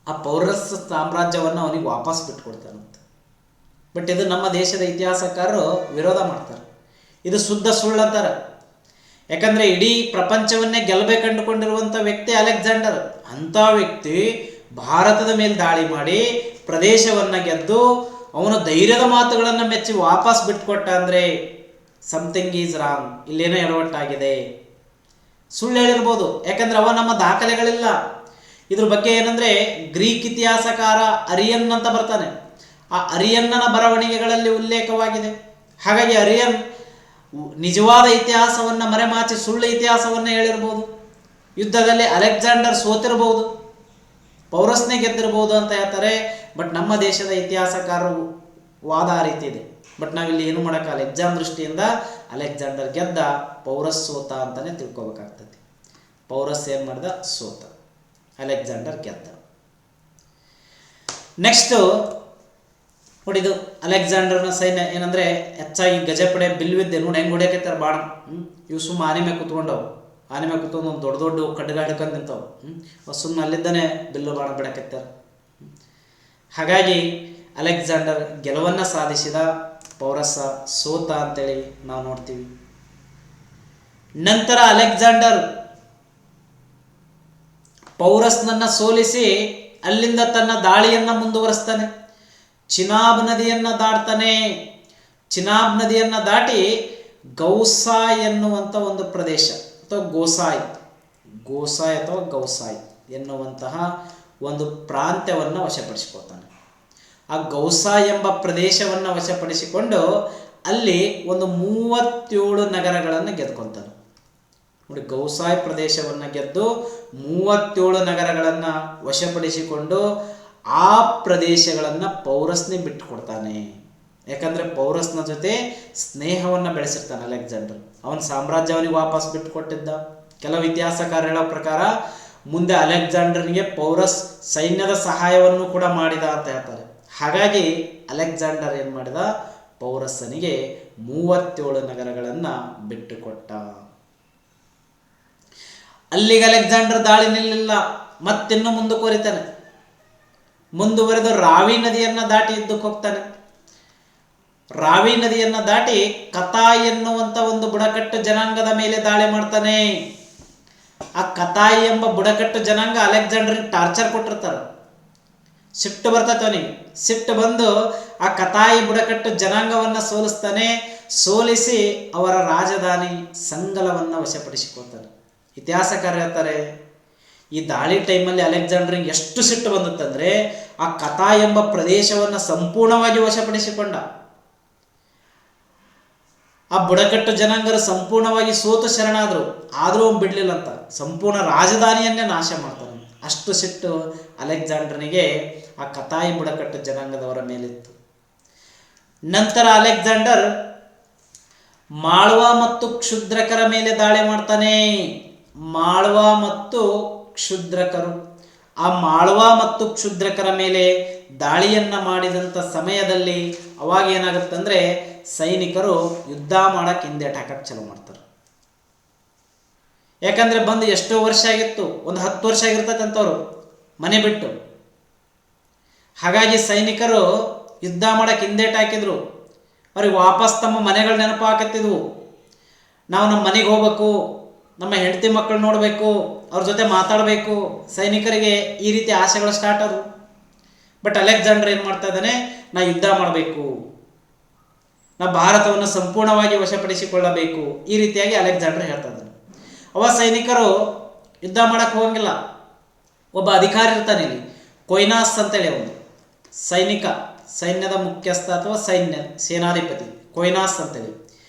ಆ ಪೌರಸ್ ಸಾಮ್ರಾಜ್ಯವನ್ನು ಅವನಿಗೆ ವಾಪಸ್ ಬಿಟ್ಕೊಡ್ತಾನಂತ. ಬಟ್ ಇದು ನಮ್ಮ ದೇಶದ ಇತಿಹಾಸಕಾರರು ವಿರೋಧ ಮಾಡ್ತಾರೆ. ಇದು ಶುದ್ಧ ಸುಳ್ಳಂತಾರೆ. ಯಾಕಂದ್ರೆ ಇಡೀ ಪ್ರಪಂಚವನ್ನೇ ಗೆಲ್ಲಬೇಕಂಡುಕೊಂಡಿರುವಂಥ ವ್ಯಕ್ತಿ ಅಲೆಕ್ಸಾಂಡರ್. ಅಂಥ ವ್ಯಕ್ತಿ ಭಾರತದ ಮೇಲೆ ದಾಳಿ ಮಾಡಿ ಪ್ರದೇಶವನ್ನು ಗೆದ್ದು ಅವನು ಧೈರ್ಯದ ಮಾತುಗಳನ್ನು ಮೆಚ್ಚಿ ವಾಪಸ್ ಬಿಟ್ಕೊಟ್ಟ ಅಂದರೆ ಸಮಥಿಂಗ್ ಈಸ್ ರಾಂಗ್. ಇಲ್ಲೇನೋ ಎಡವಟ್ಟಾಗಿದೆ. ಸುಳ್ಳು ಹೇಳಿರ್ಬೋದು, ಯಾಕಂದ್ರೆ ಅವ ನಮ್ಮ ದಾಖಲೆಗಳಿಲ್ಲ. ಇದ್ರ ಬಗ್ಗೆ ಏನಂದ್ರೆ ಗ್ರೀಕ್ ಇತಿಹಾಸಕಾರ ಅರಿಯನ್ ಅಂತ ಬರ್ತಾನೆ. ಆ ಅರಿಯನ್ನನ ಬರವಣಿಗೆಗಳಲ್ಲಿ ಉಲ್ಲೇಖವಾಗಿದೆ. ಹಾಗಾಗಿ ಅರಿಯನ್ ನಿಜವಾದ ಇತಿಹಾಸವನ್ನು ಮರೆಮಾಚಿ ಸುಳ್ಳು ಇತಿಹಾಸವನ್ನು ಹೇಳಿರ್ಬೋದು. ಯುದ್ಧದಲ್ಲಿ ಅಲೆಕ್ಸಾಂಡರ್ ಸೋತಿರ್ಬೋದು, ಪೌರಸ್ನೇ ಗೆದ್ದಿರ್ಬೋದು ಅಂತ ಹೇಳ್ತಾರೆ. ಬಟ್ ನಮ್ಮ ದೇಶದ ಇತಿಹಾಸಕಾರರು ವಾದ ಆ ರೀತಿ ಇದೆ. ಬಟ್ ನಾವಿಲ್ಲಿ ಏನು ಮಾಡೋಕ್ಕಲ್ಲ. ಎಕ್ಸಾಮ್ ದೃಷ್ಟಿಯಿಂದ ಅಲೆಕ್ಸಾಂಡರ್ ಗೆದ್ದ, ಪೌರಸ್ ಸೋತ ಅಂತಲೇ ತಿಳ್ಕೊಬೇಕಾಗ್ತದೆ. ಪೌರಸ್ ಏನು ಮಾಡ್ದ? ಸೋತ. ಅಲೆಕ್ಸಾಂಡರ್ ಗೆದ್ದ. ನೆಕ್ಸ್ಟು ನೋಡಿದು ಅಲೆಕ್ಸಾಂಡರ್ನ ಸೈನ್ಯ ಏನಂದರೆ ಹೆಚ್ಚಾಗಿ ಗಜಪಡೆ ಬಿಲ್ಲುವಿದ್ದೆ ನೋಡಿ ಹೆಂಗೆ ಹೊಡ್ಯಾಕೈತಾರೆ ಬಾಣ. ಇವು ಸುಮ್ಮ ಆನೆ ಮೇಲೆ ಕುತ್ಕೊಂಡವು. ಆನೆ ಮೇಲೆ ಕುತ್ಕೊಂಡು ಒಂದು ದೊಡ್ಡ ದೊಡ್ಡ ಕಡ್ಗ ಹಿಡ್ಕೊಂಡು ನಿಂತವು. ಸುಮ್ಮನೆ ಅಲ್ಲಿದ್ದಾನೆ ಬಿಲ್ಲು ಬಾಣ ಬಿಡಕೈತಾರೆ. ಹಾಗಾಗಿ ಅಲೆಕ್ಸಾಂಡರ್ ಗೆಲುವನ್ನು ಸಾಧಿಸಿದ, ಪೌರಸ ಸೋತ ಅಂತೇಳಿ ನಾವು ನೋಡ್ತೀವಿ. ನಂತರ ಅಲೆಕ್ಸಾಂಡರ್ ಪೌರಸ್ನನ್ನು ಸೋಲಿಸಿ ಅಲ್ಲಿಂದ ತನ್ನ ದಾಳಿಯನ್ನು ಮುಂದುವರಿಸ್ತಾನೆ. ಚಿನಾಬ್ ನದಿಯನ್ನು ದಾಟ್ತಾನೆ. ಚಿನಾಬ್ ನದಿಯನ್ನು ದಾಟಿ ಗೌಸಾಯ್ ಎನ್ನುವಂಥ ಒಂದು ಪ್ರದೇಶ ಅಥವಾ ಗೋಸಾಯ್ ಅಥವಾ ಗೌಸಾಯ್ ಎನ್ನುವಂತಹ ಒಂದು ಪ್ರಾಂತ್ಯವನ್ನು ವಶಪಡಿಸಿಕೊಳ್ತಾನೆ. ಆ ಗೌಸಾಯ್ ಎಂಬ ಪ್ರದೇಶವನ್ನು ವಶಪಡಿಸಿಕೊಂಡು ಅಲ್ಲಿ ಒಂದು 37 ನಗರಗಳನ್ನು ಗೆದ್ಕೊತಾನೆ. ನೋಡಿ, ಗೌಸಾಯ್ ಪ್ರದೇಶವನ್ನು ಗೆದ್ದು 37 ನಗರಗಳನ್ನು ವಶಪಡಿಸಿಕೊಂಡು ಆ ಪ್ರದೇಶಗಳನ್ನು ಪೌರಸ್ನೇ ಬಿಟ್ಟುಕೊಡ್ತಾನೆ. ಯಾಕಂದರೆ ಪೌರಸ್ನ ಜೊತೆ ಸ್ನೇಹವನ್ನು ಬೆಳೆಸಿರ್ತಾನೆ ಅಲೆಕ್ಸಾಂಡರ್. ಅವನ ಸಾಮ್ರಾಜ್ಯ ಅವನಿಗೆ ವಾಪಸ್ ಬಿಟ್ಟುಕೊಟ್ಟಿದ್ದ. ಕೆಲವು ಇತಿಹಾಸಕಾರ ಹೇಳೋ ಪ್ರಕಾರ ಮುಂದೆ ಅಲೆಕ್ಸಾಂಡರ್ನಿಗೆ ಪೌರಸ್ ಸೈನ್ಯದ ಸಹಾಯವನ್ನು ಕೂಡ ಮಾಡಿದ ಅಂತ ಹೇಳ್ತಾರೆ. ಹಾಗಾಗಿ ಅಲೆಕ್ಸಾಂಡರ್ ಏನು ಮಾಡಿದ, ಪೌರಸ್ಸನಿಗೆ 37 ನಗರಗಳನ್ನು ಬಿಟ್ಟುಕೊಟ್ಟ. ಅಲ್ಲಿಗೆ ಅಲೆಕ್ಸಾಂಡರ್ ದಾಳಿ ನಿಲ್ಲಿಲ್ಲ, ಮತ್ತಿನ್ನು ಮುಂದುವರಿತಾನೆ. ಮುಂದುವರೆದು ರಾವಿ ನದಿಯನ್ನು ದಾಟಿ ಯುದ್ಧಕ್ಕೆ ಹೋಗ್ತಾನೆ. ರಾವಿ ನದಿಯನ್ನು ದಾಟಿ ಕತಾಯ್ ಎನ್ನುವಂಥ ಒಂದು ಬುಡಕಟ್ಟು ಜನಾಂಗದ ಮೇಲೆ ದಾಳಿ ಮಾಡ್ತಾನೆ. ಆ ಕತಾಯ್ ಎಂಬ ಬುಡಕಟ್ಟು ಜನಾಂಗ ಅಲೆಕ್ಸಾಂಡರ್ಗೆ ಟಾರ್ಚರ್ ಕೊಟ್ಟಿರ್ತಾರೆ. ಸಿಟ್ಟು ಬರ್ತೈತೆ ಅವನಿಗೆ. ಸಿಟ್ಟು ಬಂದು ಆ ಕತಾಯಿ ಬುಡಕಟ್ಟು ಜನಾಂಗವನ್ನು ಸೋಲಿಸ್ತಾನೆ. ಸೋಲಿಸಿ ಅವರ ರಾಜಧಾನಿ ಸಂಗಲವನ್ನು ವಶಪಡಿಸಿಕೊಳ್ತಾನೆ. ಇತಿಹಾಸಕಾರ ಹೇಳ್ತಾರೆ, ಈ ದಾಳಿ ಟೈಮಲ್ಲಿ ಅಲೆಕ್ಸಾಂಡರ್ಗೆ ಎಷ್ಟು ಸಿಟ್ಟು ಬಂದುತ್ತಂದರೆ ಆ ಕತಾಯ್ ಎಂಬ ಪ್ರದೇಶವನ್ನು ಸಂಪೂರ್ಣವಾಗಿ ವಶಪಡಿಸಿಕೊಂಡ. ಆ ಬುಡಕಟ್ಟು ಜನಾಂಗರು ಸಂಪೂರ್ಣವಾಗಿ ಸೋತು ಶರಣಾದರು. ಆದರೂ ಅವನು ಬಿಡಲಿಲ್ಲ ಅಂತ ಸಂಪೂರ್ಣ ರಾಜಧಾನಿಯನ್ನೇ ನಾಶ ಮಾಡ್ತಾನೆ. ಅಷ್ಟು ಸಿಟ್ಟು ಅಲೆಕ್ಸಾಂಡರ್ನಿಗೆ ಆ ಕತಾಯಿ ಬುಡಕಟ್ಟು ಜನಾಂಗದವರ ಮೇಲಿತ್ತು. ನಂತರ ಅಲೆಕ್ಸಾಂಡರ್ ಮಾಳ್ವಾ ಮತ್ತು ಕ್ಷುದ್ರಕರ ಮೇಲೆ ದಾಳಿ ಮಾಡ್ತಾನೆ. ಮಾಳ್ವಾ ಮತ್ತು ಕ್ಷುದ್ರಕರು. ಆ ಮಾಳ್ವಾ ಮತ್ತು ಕ್ಷುದ್ರಕರ ಮೇಲೆ ದಾಳಿಯನ್ನು ಮಾಡಿದಂಥ ಸಮಯದಲ್ಲಿ ಅವಾಗ ಏನಾಗುತ್ತಂದರೆ ಸೈನಿಕರು ಯುದ್ಧ ಮಾಡಕ್ಕೆ ಹಿಂದೇಟು ಹಾಕಕ್ಕೆ ಚಾಲು ಮಾಡ್ತಾರೆ. ಯಾಕಂದರೆ ಬಂದು ಎಷ್ಟೋ ವರ್ಷ ಆಗಿತ್ತು, ಒಂದು 10 ವರ್ಷ ಆಗಿರ್ತಕ್ಕಂಥವ್ರು ಮನೆ ಬಿಟ್ಟು. ಹಾಗಾಗಿ ಸೈನಿಕರು ಯುದ್ಧ ಮಾಡಕ್ಕೆ ಹಿಂದೇಟು ಹಾಕಿದ್ರು. ಅವ್ರಿಗೆ ವಾಪಸ್ ತಮ್ಮ ಮನೆಗಳು ನೆನಪು ಹಾಕತ್ತಿದ್ವು. ನಾವು ನಮ್ಮ ಮನೆಗೆ ಹೋಗ್ಬೇಕು, ನಮ್ಮ ಹೆಂಡತಿ ಮಕ್ಕಳು ನೋಡಬೇಕು, ಅವ್ರ ಜೊತೆ ಮಾತಾಡಬೇಕು. ಸೈನಿಕರಿಗೆ ಈ ರೀತಿ ಆಸೆಗಳು ಸ್ಟಾರ್ಟ್ ಆದವು. ಬಟ್ ಅಲೆಕ್ಸಾಂಡರ್ ಏನು ಮಾಡ್ತಾ ಇದ್ದಾನೆ, ನಾ ಯುದ್ಧ ಮಾಡಬೇಕು, ನಾ ಭಾರತವನ್ನು ಸಂಪೂರ್ಣವಾಗಿ ವಶಪಡಿಸಿಕೊಳ್ಳಬೇಕು, ಈ ರೀತಿಯಾಗಿ ಅಲೆಕ್ಸಾಂಡರ್ ಹೇಳ್ತಾ ಇದ್ದಾನೆ. ಅವ ಸೈನಿಕರು ಯುದ್ಧ ಮಾಡಕ್ಕೆ ಹೋಗಂಗಿಲ್ಲ. ಒಬ್ಬ ಅಧಿಕಾರಿ ಇರ್ತಾನೆ ಇಲ್ಲಿ, ಕೊಯ್ನಾಸ್ ಅಂತೇಳಿ ಅವನು ಸೈನ್ಯದ ಮುಖ್ಯಸ್ಥ ಅಥವಾ ಸೇನಾಧಿಪತಿ ಕೊಯ್ನಾಸ್ ಅಂತೇಳಿ.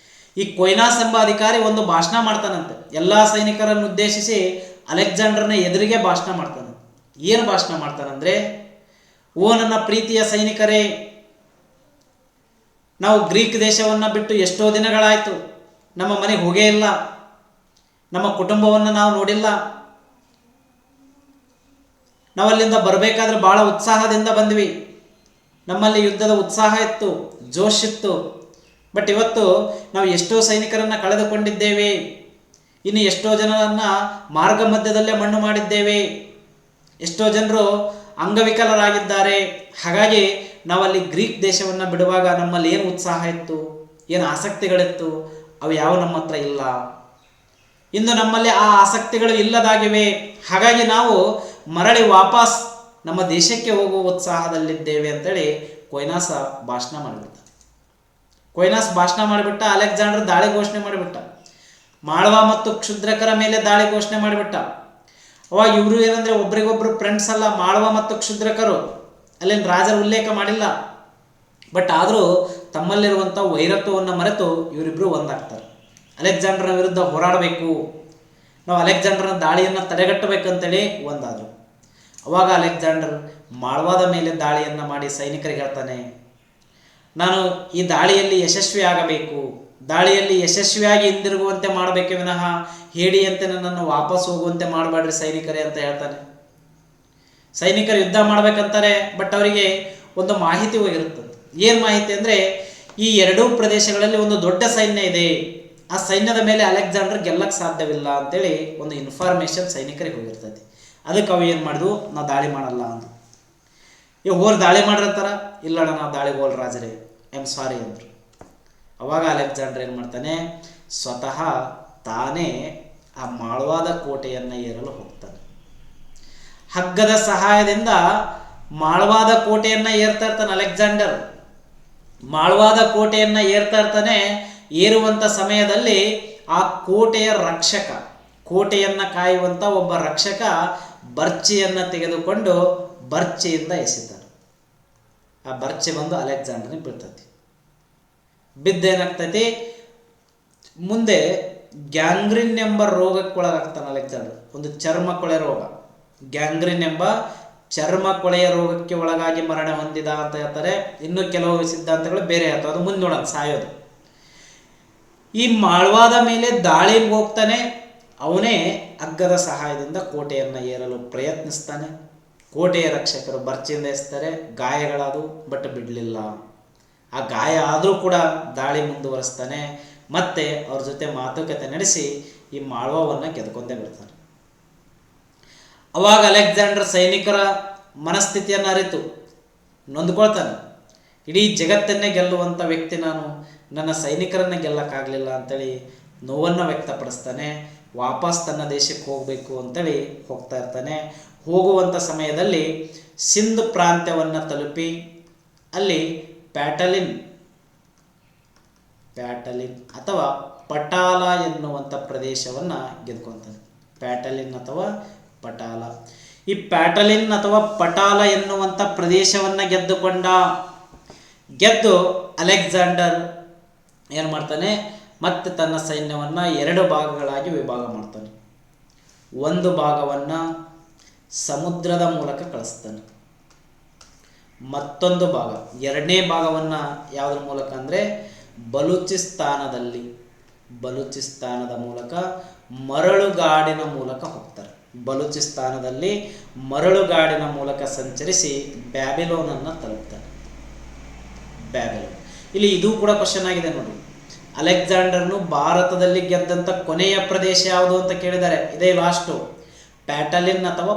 ಈ ಕೊಯ್ನಾಸ್ ಎಂಬ ಅಧಿಕಾರಿ ಒಂದು ಭಾಷಣ ಮಾಡ್ತಾನಂತೆ. ಎಲ್ಲ ಸೈನಿಕರನ್ನು ಉದ್ದೇಶಿಸಿ ಅಲೆಕ್ಸಾಂಡರ್ನ ಎದುರಿಗೆ ಭಾಷಣ ಮಾಡ್ತಾನೆ. ಏನು ಭಾಷಣ ಮಾಡ್ತಾನಂದ್ರೆ, ಓ ನನ್ನ ಪ್ರೀತಿಯ ಸೈನಿಕರೇ, ನಾವು ಗ್ರೀಕ್ ದೇಶವನ್ನು ಬಿಟ್ಟು ಎಷ್ಟೋ ದಿನಗಳಾಯಿತು, ನಮ್ಮ ಮನೆಗೆ ಹೋಗೇ ಇಲ್ಲ, ನಮ್ಮ ಕುಟುಂಬವನ್ನು ನಾವು ನೋಡಿಲ್ಲ. ನಾವಲ್ಲಿಂದ ಬರಬೇಕಾದ್ರೆ ಭಾಳ ಉತ್ಸಾಹದಿಂದ ಬಂದ್ವಿ. ನಮ್ಮಲ್ಲಿ ಯುದ್ಧದ ಉತ್ಸಾಹ ಇತ್ತು, ಜೋಶ್ ಇತ್ತು. ಬಟ್ ಇವತ್ತು ನಾವು ಎಷ್ಟೋ ಸೈನಿಕರನ್ನು ಕಳೆದುಕೊಂಡಿದ್ದೇವೆ. ಇನ್ನು ಎಷ್ಟೋ ಜನರನ್ನು ಮಾರ್ಗ ಮಧ್ಯದಲ್ಲೇ ಮಣ್ಣು ಮಾಡಿದ್ದೇವೆ. ಎಷ್ಟೋ ಜನರು ಅಂಗವಿಕಲರಾಗಿದ್ದಾರೆ. ಹಾಗಾಗಿ ನಾವಲ್ಲಿ ಗ್ರೀಕ್ ದೇಶವನ್ನು ಬಿಡುವಾಗ ನಮ್ಮಲ್ಲಿ ಏನು ಉತ್ಸಾಹ ಇತ್ತು, ಏನು ಆಸಕ್ತಿಗಳಿತ್ತು, ಅವು ಯಾವ ನಮ್ಮ ಹತ್ರ ಇಲ್ಲ. ಇಂದು ನಮ್ಮಲ್ಲಿ ಆ ಆಸಕ್ತಿಗಳು ಇಲ್ಲದಾಗಿವೆ. ಹಾಗಾಗಿ ನಾವು ಮರಳಿ ವಾಪಸ್ ನಮ್ಮ ದೇಶಕ್ಕೆ ಹೋಗುವ ಉತ್ಸಾಹದಲ್ಲಿದ್ದೇವೆ ಅಂತೇಳಿ ಕೊಯ್ನಾಸ ಭಾಷಣ ಮಾಡಿಬಿಟ್ಟ. ಅಲೆಕ್ಸಾಂಡರ್ ದಾಳಿ ಘೋಷಣೆ ಮಾಡಿಬಿಟ್ಟ. ಮಾಳ್ವಾ ಮತ್ತು ಕ್ಷುದ್ರಕರ ಮೇಲೆ ದಾಳಿ ಘೋಷಣೆ ಮಾಡಿಬಿಟ್ಟ. ಅವಾಗ ಇವರು ಏನಂದರೆ ಒಬ್ರಿಗೊಬ್ರು ಫ್ರೆಂಡ್ಸ್ ಅಲ್ಲ, ಮಾಳ್ವಾ ಮತ್ತು ಕ್ಷುದ್ರಕರು. ಅಲ್ಲಿನ ರಾಜರ ಉಲ್ಲೇಖ ಮಾಡಿಲ್ಲ. ಬಟ್ ಆದರೂ ತಮ್ಮಲ್ಲಿರುವಂಥ ವೈರತ್ವವನ್ನು ಮರೆತು ಇವರಿಬ್ಬರು ಒಂದಾಗ್ತಾರೆ. ಅಲೆಕ್ಸಾಂಡರ್ನ ವಿರುದ್ಧ ಹೋರಾಡಬೇಕು, ನಾವು ಅಲೆಕ್ಸಾಂಡರ್ನ ದಾಳಿಯನ್ನು ತಡೆಗಟ್ಟಬೇಕಂತೇಳಿ ಒಂದಾದರು. ಅವಾಗ ಅಲೆಕ್ಸಾಂಡರ್ ಮಾಳ್ವಾದ ಮೇಲೆ ದಾಳಿಯನ್ನು ಮಾಡಿ ಸೈನಿಕರಿಗೆ ಹೇಳ್ತಾನೆ, ನಾನು ಈ ದಾಳಿಯಲ್ಲಿ ಯಶಸ್ವಿ ಆಗಬೇಕು, ದಾಳಿಯಲ್ಲಿ ಯಶಸ್ವಿಯಾಗಿ ಹಿಂದಿರುಗುವಂತೆ ಮಾಡಬೇಕೆ ವಿನಃ ಹೇಡಿಯಂತೆ ನನ್ನನ್ನು ವಾಪಸ್ ಹೋಗುವಂತೆ ಮಾಡಬೇಡ್ರಿ ಸೈನಿಕರೇ ಅಂತ ಹೇಳ್ತಾನೆ. ಸೈನಿಕರು ಯುದ್ಧ ಮಾಡ್ಬೇಕಂತಾರೆ. ಬಟ್ ಅವರಿಗೆ ಒಂದು ಮಾಹಿತಿ ಹೋಗಿರುತ್ತದೆ. ಏನು ಮಾಹಿತಿ ಅಂದರೆ, ಈ ಎರಡೂ ಪ್ರದೇಶಗಳಲ್ಲಿ ಒಂದು ದೊಡ್ಡ ಸೈನ್ಯ ಇದೆ, ಆ ಸೈನ್ಯದ ಮೇಲೆ ಅಲೆಕ್ಸಾಂಡರ್ ಗೆಲ್ಲಕ್ಕೆ ಸಾಧ್ಯವಿಲ್ಲ ಅಂತೇಳಿ ಒಂದು ಇನ್ಫಾರ್ಮೇಷನ್ ಸೈನಿಕರಿಗೆ ಹೋಗಿರ್ತದೆ. ಅದಕ್ಕೆ ಅವು ಏನು ಮಾಡಿದ್ವು, ನಾವು ದಾಳಿ ಮಾಡಲ್ಲ ಅಂದು. ಹೋರ್ ದಾಳಿ ಮಾಡಿರ್ತಾರ, ಇಲ್ಲಣ್ಣ ನಾವು ದಾಳಿಗೆ ಹೋಲ್ ರಾಜರೇ, ಐ ಆಮ್ ಸಾರಿ ಅಂದರು. ಅವಾಗ ಅಲೆಕ್ಸಾಂಡರ್ ಏನು ಮಾಡ್ತಾನೆ, ಸ್ವತಃ ತಾನೇ ಆ ಮಾಳ್ವಾದ ಕೋಟೆಯನ್ನು ಏರಲು ಹೋಗ್ತಾನೆ. ಹಗ್ಗದ ಸಹಾಯದಿಂದ ಮಾಳ್ವಾದ ಕೋಟೆಯನ್ನು ಏರ್ತಾ ಇರ್ತಾನೆ ಅಲೆಕ್ಸಾಂಡರ್. ಮಾಳ್ವಾದ ಕೋಟೆಯನ್ನು ಏರ್ತಾ ಇರ್ತಾನೆ. ಏರುವಂಥ ಸಮಯದಲ್ಲಿ ಆ ಕೋಟೆಯ ರಕ್ಷಕ, ಕೋಟೆಯನ್ನು ಕಾಯುವಂಥ ಒಬ್ಬ ರಕ್ಷಕ ಬರ್ಚಿಯನ್ನು ತೆಗೆದುಕೊಂಡು ಬರ್ಚಿಯಿಂದ ಎಸಿತಾನೆ. ಆ ಬರ್ಚಿ ಬಂದು ಅಲೆಕ್ಸಾಂಡರ್ನಿಗೆ ಬೀಳ್ತೈತಿ. ಬಿದ್ದೇನಾಗ್ತೈತಿ, ಮುಂದೆ ಗ್ಯಾಂಗ್ರಿನ್ ಎಂಬ ರೋಗಕ್ಕೆ ಒಳಗಾಗ್ತಾನೆ ಅಲೆಕ್ಸಾಂಡರ್. ಒಂದು ಚರ್ಮ ಕೊಳೆ ರೋಗ, ಗ್ಯಾಂಗ್ರಿನ್ ಎಂಬ ಚರ್ಮ ಕೊಳೆಯ ರೋಗಕ್ಕೆ ಒಳಗಾಗಿ ಮರಣ ಹೊಂದಿದ ಅಂತ ಹೇಳ್ತಾರೆ. ಇನ್ನು ಕೆಲವು ಸಿದ್ಧಾಂತಗಳು ಬೇರೆ ಹೇಳ್ತಾವೆ, ಅದು ಮುಂದೆ ನೋಡೋಣ. ಸಾಯೋದು. ಈ ಮಾಳ್ವಾದ ಮೇಲೆ ದಾಳಿಗೆ ಹೋಗ್ತಾನೆ. ಅವನೇ ಹಗ್ಗದ ಸಹಾಯದಿಂದ ಕೋಟೆಯನ್ನು ಏರಲು ಪ್ರಯತ್ನಿಸ್ತಾನೆ. ಕೋಟೆಯ ರಕ್ಷಕರು ಬರ್ಚಿಯಿಂದ ಎಸ್ತಾರೆ. ಗಾಯಗಳಾದವು, ಬಟ್ ಬಿಡಲಿಲ್ಲ. ಆ ಗಾಯ ಆದರೂ ಕೂಡ ದಾಳಿ ಮುಂದುವರಿಸ್ತಾನೆ. ಮತ್ತೆ ಅವ್ರ ಜೊತೆ ಮಾತುಕತೆ ನಡೆಸಿ ಈ ಮಾಳ್ವಾವನ್ನು ಗೆದ್ಕೊಂಡೇ ಬಿಡ್ತಾನೆ. ಅವಾಗ ಅಲೆಕ್ಸಾಂಡರ್ ಸೈನಿಕರ ಮನಸ್ಥಿತಿಯನ್ನು ಅರಿತು ನೊಂದ್ಕೊಳ್ತಾನೆ. ಇಡೀ ಜಗತ್ತನ್ನೇ ಗೆಲ್ಲುವಂಥ ವ್ಯಕ್ತಿ ನಾನು, ನನ್ನ ಸೈನಿಕರನ್ನೇ ಗೆಲ್ಲಕ್ಕಾಗಲಿಲ್ಲ ಅಂತೇಳಿ ನೋವನ್ನು ವ್ಯಕ್ತಪಡಿಸ್ತಾನೆ. ವಾಪಸ್ ತನ್ನ ದೇಶಕ್ಕೆ ಹೋಗಬೇಕು ಅಂತೇಳಿ ಹೋಗ್ತಾ ಇರ್ತಾನೆ. ಹೋಗುವಂಥ ಸಮಯದಲ್ಲಿ ಸಿಂಧ್ ಪ್ರಾಂತ್ಯವನ್ನು ತಲುಪಿ ಅಲ್ಲಿ ಪ್ಯಾಟಲಿನ್ ಅಥವಾ ಪಟಾಲ ಎನ್ನುವಂಥ ಪ್ರದೇಶವನ್ನು ಗೆದ್ಕೊತಾನೆ. ಪ್ಯಾಟಲಿನ್ ಅಥವಾ ಪಟಾಲ. ಈ ಪ್ಯಾಟಲಿನ್ ಅಥವಾ ಪಟಾಲ ಎನ್ನುವಂಥ ಪ್ರದೇಶವನ್ನು ಗೆದ್ದು ಅಲೆಕ್ಸಾಂಡರ್ ಏನು ಮಾಡ್ತಾನೆ, ಮತ್ತೆ ತನ್ನ ಸೈನ್ಯವನ್ನು 2 ಭಾಗಗಳಾಗಿ ವಿಭಾಗ ಮಾಡ್ತಾನೆ. ಒಂದು ಭಾಗವನ್ನು ಸಮುದ್ರದ ಮೂಲಕ ಕಳಿಸ್ತಾನೆ. ಮತ್ತೊಂದು ಭಾಗ, 2ನೇ ಭಾಗವನ್ನು ಯಾವುದ್ರ ಮೂಲಕ ಅಂದರೆ ಬಲೂಚಿಸ್ತಾನದ ಮೂಲಕ ಮರಳುಗಾಡಿನ ಮೂಲಕ ಹೋಗ್ತಾರೆ. ಬಲೂಚಿಸ್ತಾನದಲ್ಲಿ ಮರಳುಗಾಡಿನ ಮೂಲಕ ಸಂಚರಿಸಿ ಬ್ಯಾಬಿಲೋನನ್ನು ತಲುಪ್ತಾರೆ. ಇಲ್ಲಿ ಇದು ಕೂಡ ಕ್ವಶನ್ ಆಗಿದೆ ನೋಡಿ. ಅಲೆಕ್ಸಾಂಡರ್ನು ಭಾರತದಲ್ಲಿ ಗೆದ್ದಂಥ ಕೊನೆಯ ಪ್ರದೇಶ ಯಾವುದು ಅಂತ ಕೇಳಿದ್ದಾರೆ. ಇದೇ ಲಾಸ್ಟು. ಪ್ಯಾಟಲಿನ್ ಅಥವಾ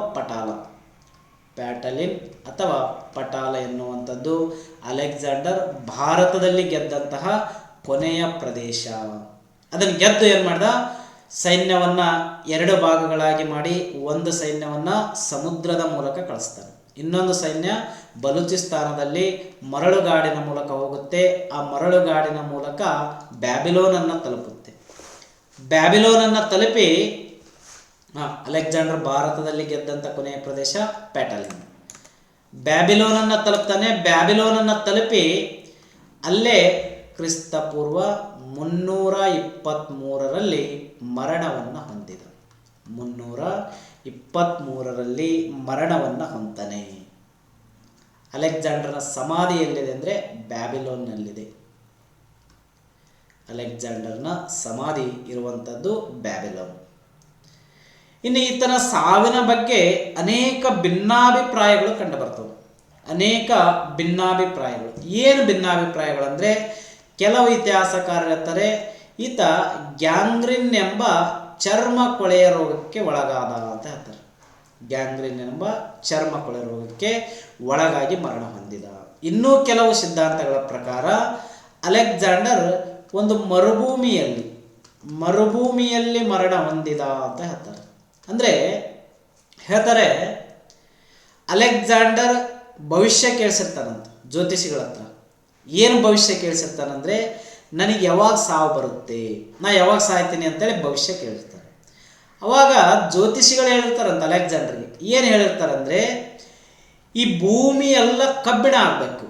ಪಟಾಲ ಎನ್ನುವಂಥದ್ದು ಅಲೆಕ್ಸಾಂಡರ್ ಭಾರತದಲ್ಲಿ ಗೆದ್ದಂತಹ ಕೊನೆಯ ಪ್ರದೇಶ. ಅದನ್ನು ಗೆದ್ದು ಏನು ಮಾಡ್ದ, ಸೈನ್ಯವನ್ನು 2 ಭಾಗಗಳಾಗಿ ಮಾಡಿ ಒಂದು ಸೈನ್ಯವನ್ನು ಸಮುದ್ರದ ಮೂಲಕ ಕಳಿಸ್ತಾನೆ. ಇನ್ನೊಂದು ಸೈನ್ಯ ಬಲೂಚಿಸ್ತಾನದಲ್ಲಿ ಮರಳುಗಾಡಿನ ಮೂಲಕ ಹೋಗುತ್ತೆ. ಆ ಮರಳುಗಾಡಿನ ಮೂಲಕ ಬ್ಯಾಬಿಲೋನನ್ನು ತಲುಪುತ್ತೆ. ಬ್ಯಾಬಿಲೋನನ್ನು ತಲುಪಿ ಅಲೆಕ್ಸಾಂಡರ್ ಭಾರತದಲ್ಲಿ ಗೆದ್ದಂಥ ಕೊನೆಯ ಪ್ರದೇಶ ಪ್ಯಾಟಲಿನ್. ಬ್ಯಾಬಿಲೋನನ್ನು ತಲುಪ್ತಾನೆ. ಬ್ಯಾಬಿಲೋನನ್ನು ತಲುಪಿ ಅಲ್ಲೇ ಕ್ರಿಸ್ತಪೂರ್ವ 323ರಲ್ಲಿ ಮರಣವನ್ನು ಹೊಂದಿದ. 323ರಲ್ಲಿ ಮರಣವನ್ನು ಹೊಂತಾನೆ. ಅಲೆಕ್ಸಾಂಡರ್ನ ಸಮಾಧಿ ಎಲ್ಲಿದೆ ಅಂದರೆ ಬ್ಯಾಬಿಲೋನ್ನಲ್ಲಿದೆ. ಅಲೆಕ್ಸಾಂಡರ್ನ ಸಮಾಧಿ ಇರುವಂಥದ್ದು ಬ್ಯಾಬಿಲೋನ್. ಇನ್ನು ಈತನ ಸಾವಿನ ಬಗ್ಗೆ ಅನೇಕ ಭಿನ್ನಾಭಿಪ್ರಾಯಗಳು ಕಂಡುಬರ್ತವೆ. ಏನು ಭಿನ್ನಾಭಿಪ್ರಾಯಗಳು ಅಂದರೆ, ಕೆಲವು ಇತಿಹಾಸಕಾರರು ಹೇಳ್ತಾರೆ ಈತ ಗ್ಯಾಂಗ್ರಿನ್ ಎಂಬ ಚರ್ಮ ಕೊಳೆಯ ರೋಗಕ್ಕೆ ಒಳಗಾದ ಅಂತ ಹೇಳ್ತಾರೆ. ಗ್ಯಾಂಗ್ರಿನ್ ಎಂಬ ಚರ್ಮ ಕೊಳೆ ರೋಗಕ್ಕೆ ಒಳಗಾಗಿ ಮರಣ ಹೊಂದಿದ. ಇನ್ನೂ ಕೆಲವು ಸಿದ್ಧಾಂತಗಳ ಪ್ರಕಾರ ಅಲೆಕ್ಸಾಂಡರ್ ಒಂದು ಮರುಭೂಮಿಯಲ್ಲಿ ಮರಣ ಹೊಂದಿದ ಅಂತ ಹೇಳ್ತಾರೆ. ಅಂದರೆ ಹೇಳ್ತಾರೆ ಅಲೆಕ್ಸಾಂಡರ್ ಭವಿಷ್ಯ ಕೇಳಿಸಿರ್ತಾನಂತ ಜ್ಯೋತಿಷಿಗಳ ಹತ್ರ. ಏನು ಭವಿಷ್ಯ ಕೇಳಿಸಿರ್ತಾನಂದರೆ, ನನಗೆ ಯಾವಾಗ ಸಾವು ಬರುತ್ತೆ, ನಾ ಯಾವಾಗ ಸಾಯ್ತೀನಿ ಅಂತೇಳಿ ಭವಿಷ್ಯ ಕೇಳಿರ್ತಾರೆ. ಅವಾಗ ಜ್ಯೋತಿಷಿಗಳು ಹೇಳಿರ್ತಾರಂತ ಅಲೆಕ್ಸಾಂಡರ್ಗೆ. ಏನು ಹೇಳಿರ್ತಾರಂದರೆ, ಈ ಭೂಮಿ ಎಲ್ಲ ಕಬ್ಬಿಣ ಆಗಬೇಕು,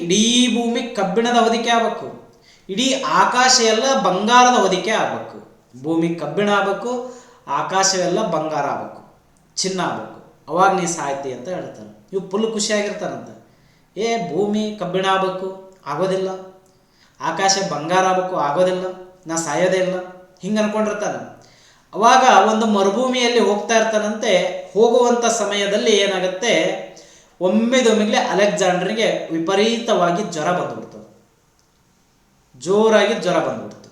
ಇಡೀ ಭೂಮಿ ಕಬ್ಬಿಣದ ಹೊದಿಕೆ ಆಗಬೇಕು, ಇಡೀ ಆಕಾಶ ಎಲ್ಲ ಬಂಗಾರದ ಹೊದಿಕೆ ಆಗಬೇಕು. ಭೂಮಿ ಕಬ್ಬಿಣ ಆಗಬೇಕು, ಆಕಾಶವೆಲ್ಲ ಬಂಗಾರ ಆಗಬೇಕು, ಚಿನ್ನ ಆಗಬೇಕು, ಅವಾಗ ನೀ ಸಾಯ್ತಿ ಅಂತ ಹೇಳ್ತಾರೆ. ಇವು ಫುಲ್ ಖುಷಿಯಾಗಿರ್ತಾರಂತ. ಭೂಮಿ ಕಬ್ಬಿಣ ಆಗಬೇಕು, ಆಗೋದಿಲ್ಲ. ಆಕಾಶ ಬಂಗಾರ ಆಗಬೇಕು, ಆಗೋದಿಲ್ಲ. ನಾ ಸಾಯೋದೇ ಇಲ್ಲ, ಹಿಂಗೆ ಅನ್ಕೊಂಡಿರ್ತಾನೆ. ಅವಾಗ ಒಂದು ಮರುಭೂಮಿಯಲ್ಲಿ ಹೋಗ್ತಾ ಇರ್ತಾನಂತೆ. ಹೋಗುವಂಥ ಸಮಯದಲ್ಲಿ ಏನಾಗುತ್ತೆ, ಒಮ್ಮೆದೊಮ್ಮೆಗೆ ಅಲೆಕ್ಸಾಂಡರ್ಗೆ ವಿಪರೀತವಾಗಿ ಜ್ವರ ಬಂದುಬಿಡ್ತದೆ. ಜೋರಾಗಿ ಜ್ವರ ಬಂದುಬಿಡ್ತು.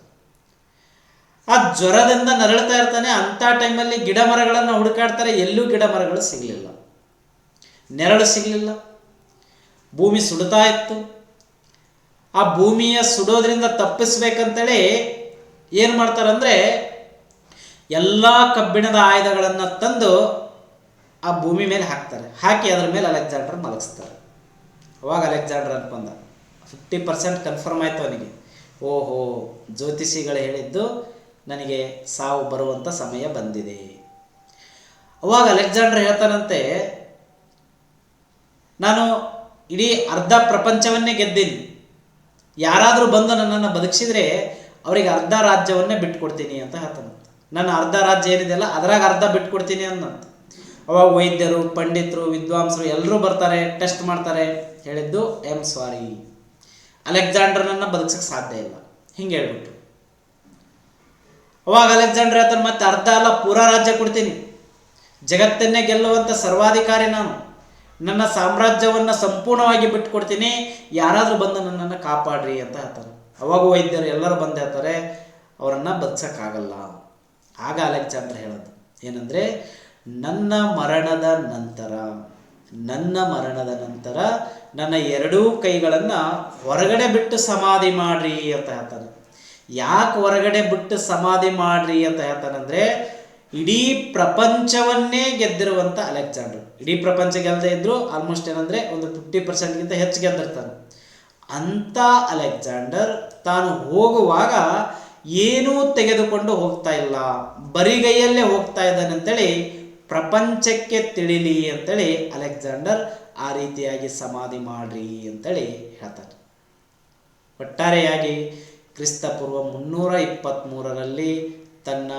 ಆ ಜ್ವರದಿಂದ ನರಳ್ತಾ ಇರ್ತಾನೆ. ಅಂಥ ಟೈಮಲ್ಲಿ ಗಿಡ ಮರಗಳನ್ನು ಹುಡುಕಾಡ್ತಾರೆ. ಎಲ್ಲೂ ಗಿಡ ಮರಗಳು ಸಿಗಲಿಲ್ಲ, ನೆರಳು ಸಿಗಲಿಲ್ಲ. ಭೂಮಿ ಸುಡ್ತಾ ಇತ್ತು. ಆ ಭೂಮಿಯ ಸುಡೋದ್ರಿಂದ ತಪ್ಪಿಸ್ಬೇಕಂತೇಳಿ ಏನು ಮಾಡ್ತಾರಂದರೆ, ಎಲ್ಲ ಕಬ್ಬಿಣದ ಆಯುಧಗಳನ್ನು ತಂದು ಆ ಭೂಮಿ ಮೇಲೆ ಹಾಕ್ತಾರೆ. ಹಾಕಿ ಅದರ ಮೇಲೆ ಅಲೆಕ್ಸಾಂಡರ್ ಮಲಗಿಸ್ತಾರೆ. ಅವಾಗ ಅಲೆಕ್ಸಾಂಡರ್ ಅನ್ಕೊಂಡ, 50% ಕನ್ಫರ್ಮ್ ಆಯಿತು ಅವನಿಗೆ. ಓಹೋ, ಜ್ಯೋತಿಷಿಗಳು ಹೇಳಿದ್ದು ನನಗೆ ಸಾವು ಬರುವಂಥ ಸಮಯ ಬಂದಿದೆ. ಅವಾಗ ಅಲೆಕ್ಸಾಂಡರ್ ಹೇಳ್ತಾನಂತೆ, ನಾನು ಇಡೀ ಅರ್ಧ ಪ್ರಪಂಚವನ್ನೇ ಗೆದ್ದೀನಿ, ಯಾರಾದರೂ ಬಂದು ನನ್ನನ್ನು ಬದುಕಿಸಿದ್ರೆ ಅವರಿಗೆ ಅರ್ಧ ರಾಜ್ಯವನ್ನೇ ಬಿಟ್ಕೊಡ್ತೀನಿ ಅಂತ ಹೇಳ್ತಾನೆ. ನನ್ನ ಅರ್ಧ ರಾಜ್ಯ ಏನಿದೆಯಲ್ಲ ಅದರಾಗ ಅರ್ಧ ಬಿಟ್ಕೊಡ್ತೀನಿ ಅನ್ನಂತ. ಅವಾಗ ವೈದ್ಯರು, ಪಂಡಿತರು, ವಿದ್ವಾಂಸರು ಎಲ್ಲರೂ ಬರ್ತಾರೆ, ಟೆಸ್ಟ್ ಮಾಡ್ತಾರೆ. ಹೇಳಿದ್ದು, ಐ ಆಮ್ ಸಾರಿ, ಅಲೆಕ್ಸಾಂಡರ್ನನ್ನು ಬದುಕಿಸಕ್ಕೆ ಸಾಧ್ಯ ಇಲ್ಲ, ಹಿಂಗೆ ಹೇಳ್ಬಿಟ್ಟು. ಅವಾಗ ಅಲೆಕ್ಸಾಂಡರ್ ಹೇಳ್ತಾನೆ, ಮತ್ತೆ ಅರ್ಧ ಅಲ್ಲ ಪೂರಾ ರಾಜ್ಯ ಕೊಡ್ತೀನಿ, ಜಗತ್ತನ್ನೇ ಗೆಲ್ಲುವಂಥ ಸರ್ವಾಧಿಕಾರಿ ನಾನು, ನನ್ನ ಸಾಮ್ರಾಜ್ಯವನ್ನು ಸಂಪೂರ್ಣವಾಗಿ ಬಿಟ್ಟುಕೊಡ್ತೀನಿ, ಯಾರಾದರೂ ಬಂದು ನನ್ನನ್ನು ಕಾಪಾಡ್ರಿ ಅಂತ ಹೇಳ್ತಾರೆ. ಅವಾಗ ವೈದ್ಯರು ಎಲ್ಲರೂ ಬಂದು ಹೇಳ್ತಾರೆ, ಅವರನ್ನು ಬದುಕಕ್ಕಾಗಲ್ಲ. ಆಗ ಅಲೆಕ್ಸಾಂಡರ್ ಹೇಳೋದು ಏನಂದರೆ, ನನ್ನ ಮರಣದ ನಂತರ ನನ್ನ ಎರಡೂ ಕೈಗಳನ್ನು ಹೊರಗಡೆ ಬಿಟ್ಟು ಸಮಾಧಿ ಮಾಡ್ರಿ ಅಂತ ಹೇಳ್ತಾನೆ. ಯಾಕೆ ಹೊರಗಡೆ ಬಿಟ್ಟು ಸಮಾಧಿ ಮಾಡ್ರಿ ಅಂತ ಹೇಳ್ತಾನಂದರೆ, ಇಡೀ ಪ್ರಪಂಚವನ್ನೇ ಗೆದ್ದಿರುವಂಥ ಅಲೆಕ್ಸಾಂಡರ್, ಇಡೀ ಪ್ರಪಂಚ ಗೆಲ್ಲದೆ ಇದ್ರು ಆಲ್ಮೋಸ್ಟ್ ಏನಂದರೆ ಒಂದು 50%ಗಿಂತ ಹೆಚ್ಚು ಗೆದ್ದಿರ್ತಾನೆ. ಅಂಥ ಅಲೆಕ್ಸಾಂಡರ್ ತಾನು ಹೋಗುವಾಗ ಏನೂ ತೆಗೆದುಕೊಂಡು ಹೋಗ್ತಾ ಇಲ್ಲ, ಬರಿಗೈಯಲ್ಲೇ ಹೋಗ್ತಾ ಇದ್ದಾನೆ ಅಂತೇಳಿ ಪ್ರಪಂಚಕ್ಕೆ ತಿಳಿಲಿ ಅಂತೇಳಿ ಅಲೆಕ್ಸಾಂಡರ್ ಆ ರೀತಿಯಾಗಿ ಸಮಾಧಿ ಮಾಡ್ರಿ ಅಂತೇಳಿ ಹೇಳ್ತಾರೆ. ಒಟ್ಟಾರೆಯಾಗಿ ಕ್ರಿಸ್ತಪೂರ್ವ 323ರಲ್ಲಿ ತನ್ನ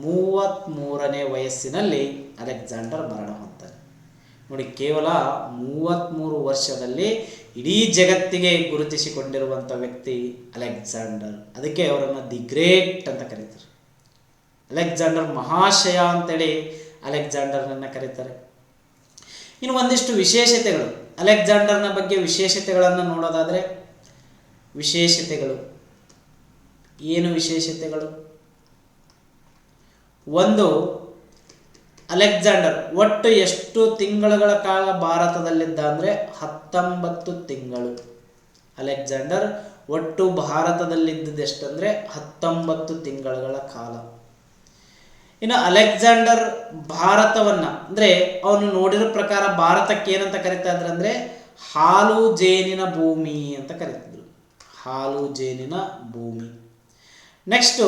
33ನೇ ವಯಸ್ಸಿನಲ್ಲಿ ಅಲೆಕ್ಸಾಂಡರ್ ಮರಣ ಹೊಂದ್ತಾನೆ. ನೋಡಿ, ಕೇವಲ 33 ವರ್ಷದಲ್ಲಿ ಇಡೀ ಜಗತ್ತಿಗೆ ಗುರುತಿಸಿಕೊಂಡಿರುವಂಥ ವ್ಯಕ್ತಿ ಅಲೆಕ್ಸಾಂಡರ್. ಅದಕ್ಕೆ ಅವರನ್ನು ದಿ ಗ್ರೇಟ್ ಅಂತ ಕರೀತಾರೆ. ಅಲೆಕ್ಸಾಂಡರ್ ಮಹಾಶಯ ಅಂತೇಳಿ ಅಲೆಕ್ಸಾಂಡರ್ನನ್ನು ಕರೀತಾರೆ. ಇನ್ನು ಒಂದಿಷ್ಟು ವಿಶೇಷತೆಗಳು, ಅಲೆಕ್ಸಾಂಡರ್ನ ಬಗ್ಗೆ ವಿಶೇಷತೆಗಳನ್ನು ನೋಡೋದಾದರೆ, ವಿಶೇಷತೆಗಳು ಏನು ವಿಶೇಷತೆಗಳು? ಒಂದು, ಅಲೆಕ್ಸಾಂಡರ್ ಒಟ್ಟು ಎಷ್ಟು ತಿಂಗಳುಗಳ ಕಾಲ ಭಾರತದಲ್ಲಿದ್ದ ಅಂದರೆ 19 ತಿಂಗಳು. ಅಲೆಕ್ಸಾಂಡರ್ ಒಟ್ಟು ಭಾರತದಲ್ಲಿದ್ದದ್ದು ಎಷ್ಟಂದರೆ 19 ತಿಂಗಳುಗಳ ಕಾಲ. ಇನ್ನು ಅಲೆಕ್ಸಾಂಡರ್ ಭಾರತವನ್ನು ಅಂದರೆ ಅವನು ನೋಡಿರೋ ಪ್ರಕಾರ ಭಾರತಕ್ಕೆ ಏನಂತ ಕರಿತಾ ಇದ್ರು ಅಂದರೆ ಹಾಲು ಜೇನಿನ ಭೂಮಿ ಅಂತ ಕರೀತಿದ್ರು, ಹಾಲು ಜೇನಿನ ಭೂಮಿ. ನೆಕ್ಸ್ಟು,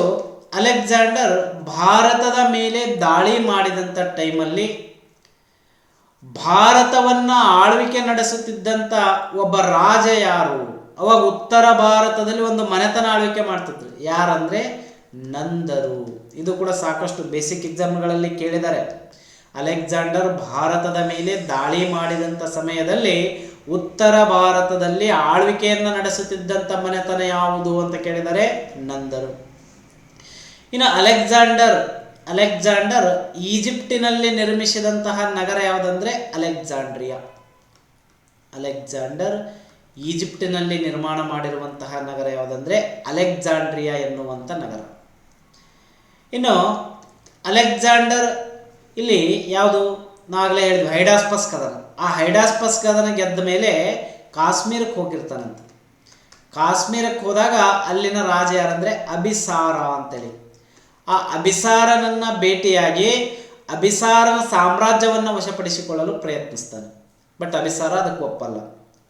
ಅಲೆಕ್ಸಾಂಡರ್ ಭಾರತದ ಮೇಲೆ ದಾಳಿ ಮಾಡಿದಂಥ ಟೈಮಲ್ಲಿ ಭಾರತವನ್ನು ಆಳ್ವಿಕೆ ನಡೆಸುತ್ತಿದ್ದಂಥ ಒಬ್ಬ ರಾಜ ಯಾರು? ಅವಾಗ ಉತ್ತರ ಭಾರತದಲ್ಲಿ ಒಂದು ಮನೆತನ ಆಳ್ವಿಕೆ ಮಾಡ್ತಿದ್ರು. ಯಾರಂದರೆ ನಂದರು. ಇದು ಕೂಡ ಸಾಕಷ್ಟು ಬೇಸಿಕ್ ಎಕ್ಸಾಮ್ಗಳಲ್ಲಿ ಕೇಳಿದ್ದಾರೆ. ಅಲೆಕ್ಸಾಂಡರ್ ಭಾರತದ ಮೇಲೆ ದಾಳಿ ಮಾಡಿದಂಥ ಸಮಯದಲ್ಲಿ ಉತ್ತರ ಭಾರತದಲ್ಲಿ ಆಳ್ವಿಕೆಯನ್ನು ನಡೆಸುತ್ತಿದ್ದಂಥ ಮನೆತನ ಯಾವುದು ಅಂತ ಕೇಳಿದರೆ ನಂದರು. ಇನ್ನು ಅಲೆಕ್ಸಾಂಡರ್ ಈಜಿಪ್ಟಿನಲ್ಲಿ ನಿರ್ಮಿಸಿದಂತಹ ನಗರ ಯಾವುದಂದರೆ ಅಲೆಕ್ಸಾಂಡ್ರಿಯಾ. ಅಲೆಕ್ಸಾಂಡರ್ ಈಜಿಪ್ಟಿನಲ್ಲಿ ನಿರ್ಮಾಣ ಮಾಡಿರುವಂತಹ ನಗರ ಯಾವುದಂದರೆ ಅಲೆಕ್ಸಾಂಡ್ರಿಯಾ ಎನ್ನುವಂಥ ನಗರ. ಇನ್ನು ಅಲೆಕ್ಸಾಂಡರ್ ಇಲ್ಲಿ ಯಾವುದು ನಾವಾಗಲೇ ಹೇಳಿದ್ವಿ, ಹೈಡಾಸ್ಪಸ್ ಕದನ. ಆ ಹೈಡಾಸ್ಪಸ್ ಕದನ ಗೆದ್ದ ಮೇಲೆ ಕಾಶ್ಮೀರಕ್ಕೆ ಹೋಗಿರ್ತಾನಂತ. ಕಾಶ್ಮೀರಕ್ಕೆ ಹೋದಾಗ ಅಲ್ಲಿನ ರಾಜ ಯಾರಂದರೆ ಅಬಿಸಾರ ಅಂತೇಳಿ. ಆ ಅಬಿಸಾರನನ್ನು ಭೇಟಿಯಾಗಿ ಅಬಿಸಾರನ ಸಾಮ್ರಾಜ್ಯವನ್ನು ವಶಪಡಿಸಿಕೊಳ್ಳಲು ಪ್ರಯತ್ನಿಸ್ತಾನೆ. ಬಟ್ ಅಬಿಸಾರ ಅದಕ್ಕೆ ಒಪ್ಪಲ್ಲ.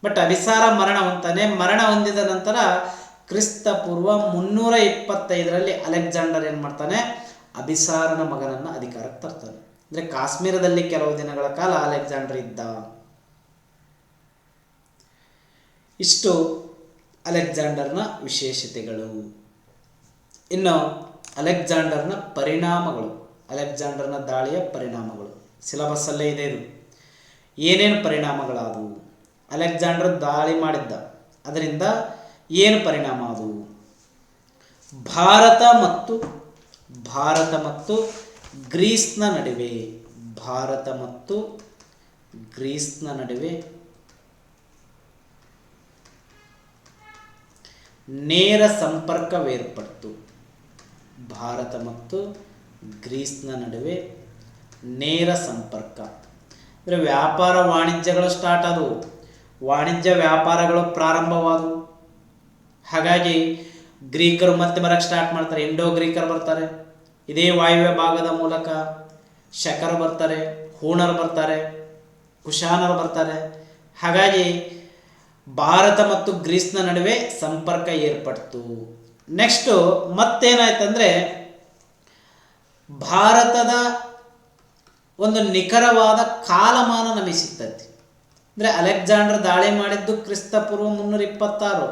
ಬಟ್ ಅಬಿಸಾರ ಮರಣ ಹೊಂದ್ತಾನೆ. ಮರಣ ಹೊಂದಿದ ನಂತರ ಕ್ರಿಸ್ತಪೂರ್ವ 325ರಲ್ಲಿ ಅಲೆಕ್ಸಾಂಡರ್ ಏನು ಮಾಡ್ತಾನೆ, ಅಬಿಸಾರನ ಮಗನನ್ನು ಅಧಿಕಾರಕ್ಕೆ ತರ್ತಾನೆ. ಅಂದರೆ ಕಾಶ್ಮೀರದಲ್ಲಿ ಕೆಲವು ದಿನಗಳ ಕಾಲ ಅಲೆಕ್ಸಾಂಡರ್ ಇದ್ದ. ಇಷ್ಟು ಅಲೆಕ್ಸಾಂಡರ್ನ ವಿಶೇಷತೆಗಳು. ಇನ್ನು ಅಲೆಕ್ಸಾಂಡರ್ನ ಪರಿಣಾಮಗಳು, ಅಲೆಕ್ಸಾಂಡರ್ನ ದಾಳಿಯ ಪರಿಣಾಮಗಳು ಸಿಲೆಬಸ್ಸಲ್ಲೇ ಇದೆ. ಇದು ಏನೇನು ಪರಿಣಾಮಗಳಾದವು? ಅಲೆಕ್ಸಾಂಡರ್ ದಾಳಿ ಮಾಡಿದ್ದ, ಅದರಿಂದ ಏನು ಪರಿಣಾಮ ಅದು? ಭಾರತ ಮತ್ತು ಗ್ರೀಸ್ನ ನಡುವೆ, ಭಾರತ ಮತ್ತು ಗ್ರೀಸ್ನ ನಡುವೆ ನೇರ ಸಂಪರ್ಕವೇರ್ಪಡ್ತು. ಭಾರತ ಮತ್ತು ಗ್ರೀಸ್ನ ನಡುವೆ ನೇರ ಸಂಪರ್ಕ ಅಂದರೆ ವ್ಯಾಪಾರ ವಾಣಿಜ್ಯಗಳು ಸ್ಟಾರ್ಟ್ ಆದವು, ವಾಣಿಜ್ಯ ವ್ಯಾಪಾರಗಳು ಪ್ರಾರಂಭವಾದವು. ಹಾಗಾಗಿ ಗ್ರೀಕರು ಮತ್ತೆ ಬರೋಕ್ಕೆ ಸ್ಟಾರ್ಟ್ ಮಾಡ್ತಾರೆ. ಇಂಡೋ ಗ್ರೀಕರು ಬರ್ತಾರೆ, ಇದೇ ವಾಯುವ್ಯ ಭಾಗದ ಮೂಲಕ ಶಕರು ಬರ್ತಾರೆ, ಹೂಣರು ಬರ್ತಾರೆ, ಕುಶಾನರು ಬರ್ತಾರೆ. ಹಾಗಾಗಿ ಭಾರತ ಮತ್ತು ಗ್ರೀಸ್ನ ನಡುವೆ ಸಂಪರ್ಕ ಏರ್ಪಡ್ತು. ನೆಕ್ಸ್ಟು ಮತ್ತೇನಾಯ್ತಂದರೆ ಭಾರತದ ಒಂದು ನಿಖರವಾದ ಕಾಲಮಾನ ನಮಗೆ ಸಿಗ್ತೈತಿ. ಅಂದರೆ ಅಲೆಕ್ಸಾಂಡರ್ ದಾಳಿ ಮಾಡಿದ್ದು ಕ್ರಿಸ್ತಪೂರ್ವ 326.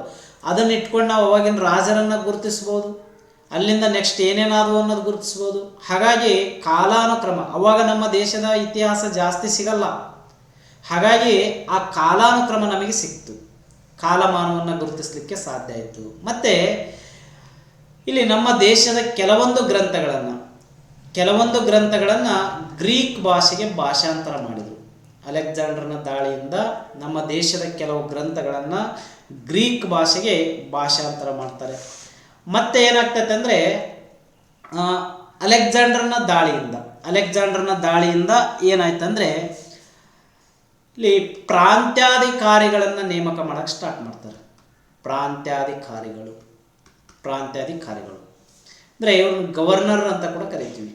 ಅದನ್ನು ಇಟ್ಕೊಂಡು ನಾವು ಅವಾಗಿನ ರಾಜರನ್ನು ಗುರುತಿಸ್ಬೋದು, ಅಲ್ಲಿಂದ ನೆಕ್ಸ್ಟ್ ಏನೇನಾದವು ಅನ್ನೋದು ಗುರುತಿಸ್ಬೋದು. ಹಾಗಾಗಿ ಕಾಲಾನುಕ್ರಮ ಅವಾಗ ನಮ್ಮ ದೇಶದ ಇತಿಹಾಸ ಜಾಸ್ತಿ ಸಿಗಲ್ಲ, ಹಾಗಾಗಿ ಆ ಕಾಲಾನುಕ್ರಮ ನಮಗೆ ಸಿಕ್ತು, ಕಾಲಮಾನವನ್ನು ಗುರುತಿಸಲಿಕ್ಕೆ ಸಾಧ್ಯ ಆಯಿತು. ಮತ್ತು ಇಲ್ಲಿ ನಮ್ಮ ದೇಶದ ಕೆಲವೊಂದು ಗ್ರಂಥಗಳನ್ನು ಗ್ರೀಕ್ ಭಾಷೆಗೆ ಭಾಷಾಂತರ ಮಾಡಿದರು. ಅಲೆಕ್ಸಾಂಡರ್ನ ದಾಳಿಯಿಂದ ನಮ್ಮ ದೇಶದ ಕೆಲವು ಗ್ರಂಥಗಳನ್ನು ಗ್ರೀಕ್ ಭಾಷೆಗೆ ಭಾಷಾಂತರ ಮಾಡ್ತಾರೆ. ಮತ್ತೆ ಏನಾಗ್ತೈತೆ ಅಂದರೆ ಅಲೆಕ್ಸಾಂಡರ್ನ ದಾಳಿಯಿಂದ ಏನಾಯ್ತಂದರೆ ಇಲ್ಲಿ ಪ್ರಾಂತ್ಯಾಧಿಕಾರಿಗಳನ್ನು ನೇಮಕ ಮಾಡೋಕ್ಕೆ ಸ್ಟಾರ್ಟ್ ಮಾಡ್ತಾರೆ. ಪ್ರಾಂತ್ಯಾಧಿಕಾರಿಗಳು ಅಂದರೆ ಇವ್ರನ್ನ ಗವರ್ನರ್ ಅಂತ ಕೂಡ ಕರಿತೀವಿ,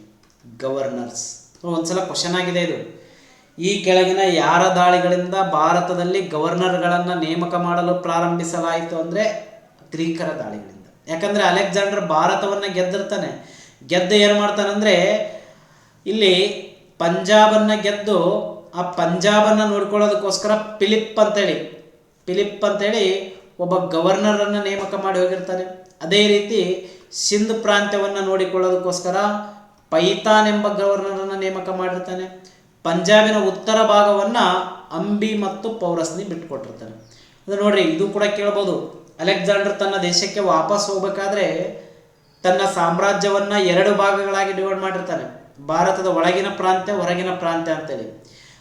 ಗವರ್ನರ್ಸ್. ಒಂದ್ಸಲ ಕ್ವಶನ್ ಆಗಿದೆ ಇದು, ಈ ಕೆಳಗಿನ ಯಾರ ದಾಳಿಗಳಿಂದ ಭಾರತದಲ್ಲಿ ಗವರ್ನರ್ಗಳನ್ನು ನೇಮಕ ಮಾಡಲು ಪ್ರಾರಂಭಿಸಲಾಯಿತು ಅಂದರೆ ಗ್ರೀಕರ ದಾಳಿಗಳಿಂದ. ಯಾಕಂದರೆ ಅಲೆಕ್ಸಾಂಡರ್ ಭಾರತವನ್ನು ಗೆದ್ದಿರ್ತಾನೆ, ಗೆದ್ದು ಏನು ಮಾಡ್ತಾನಂದರೆ ಇಲ್ಲಿ ಪಂಜಾಬನ್ನು ಗೆದ್ದು ಆ ಪಂಜಾಬನ್ನು ನೋಡ್ಕೊಳ್ಳೋದಕ್ಕೋಸ್ಕರ ಫಿಲಿಪ್ ಅಂತೇಳಿ ಒಬ್ಬ ಗವರ್ನರನ್ನು ನೇಮಕ ಮಾಡಿ ಹೋಗಿರ್ತಾನೆ. ಅದೇ ರೀತಿ ಸಿಂಧ್ ಪ್ರಾಂತ್ಯವನ್ನು ನೋಡಿಕೊಳ್ಳೋದಕ್ಕೋಸ್ಕರ ಪೈತಾನ್ ಎಂಬ ಗವರ್ನರನ್ನು ನೇಮಕ ಮಾಡಿರ್ತಾನೆ. ಪಂಜಾಬಿನ ಉತ್ತರ ಭಾಗವನ್ನು ಅಂಬಿ ಮತ್ತು ಪೌರಸ್ನಿ ಬಿಟ್ಟುಕೊಟ್ಟಿರ್ತಾನೆ. ಅದು ನೋಡ್ರಿ, ಇದು ಕೂಡ ಕೇಳ್ಬೋದು. ಅಲೆಕ್ಸಾಂಡರ್ ತನ್ನ ದೇಶಕ್ಕೆ ವಾಪಸ್ ಹೋಗ್ಬೇಕಾದ್ರೆ ತನ್ನ ಸಾಮ್ರಾಜ್ಯವನ್ನು 2 ಭಾಗಗಳಾಗಿ ಡಿವೈಡ್ ಮಾಡಿರ್ತಾನೆ. ಭಾರತದ ಒಳಗಿನ ಪ್ರಾಂತ್ಯ, ಹೊರಗಿನ ಪ್ರಾಂತ್ಯ ಅಂತೇಳಿ.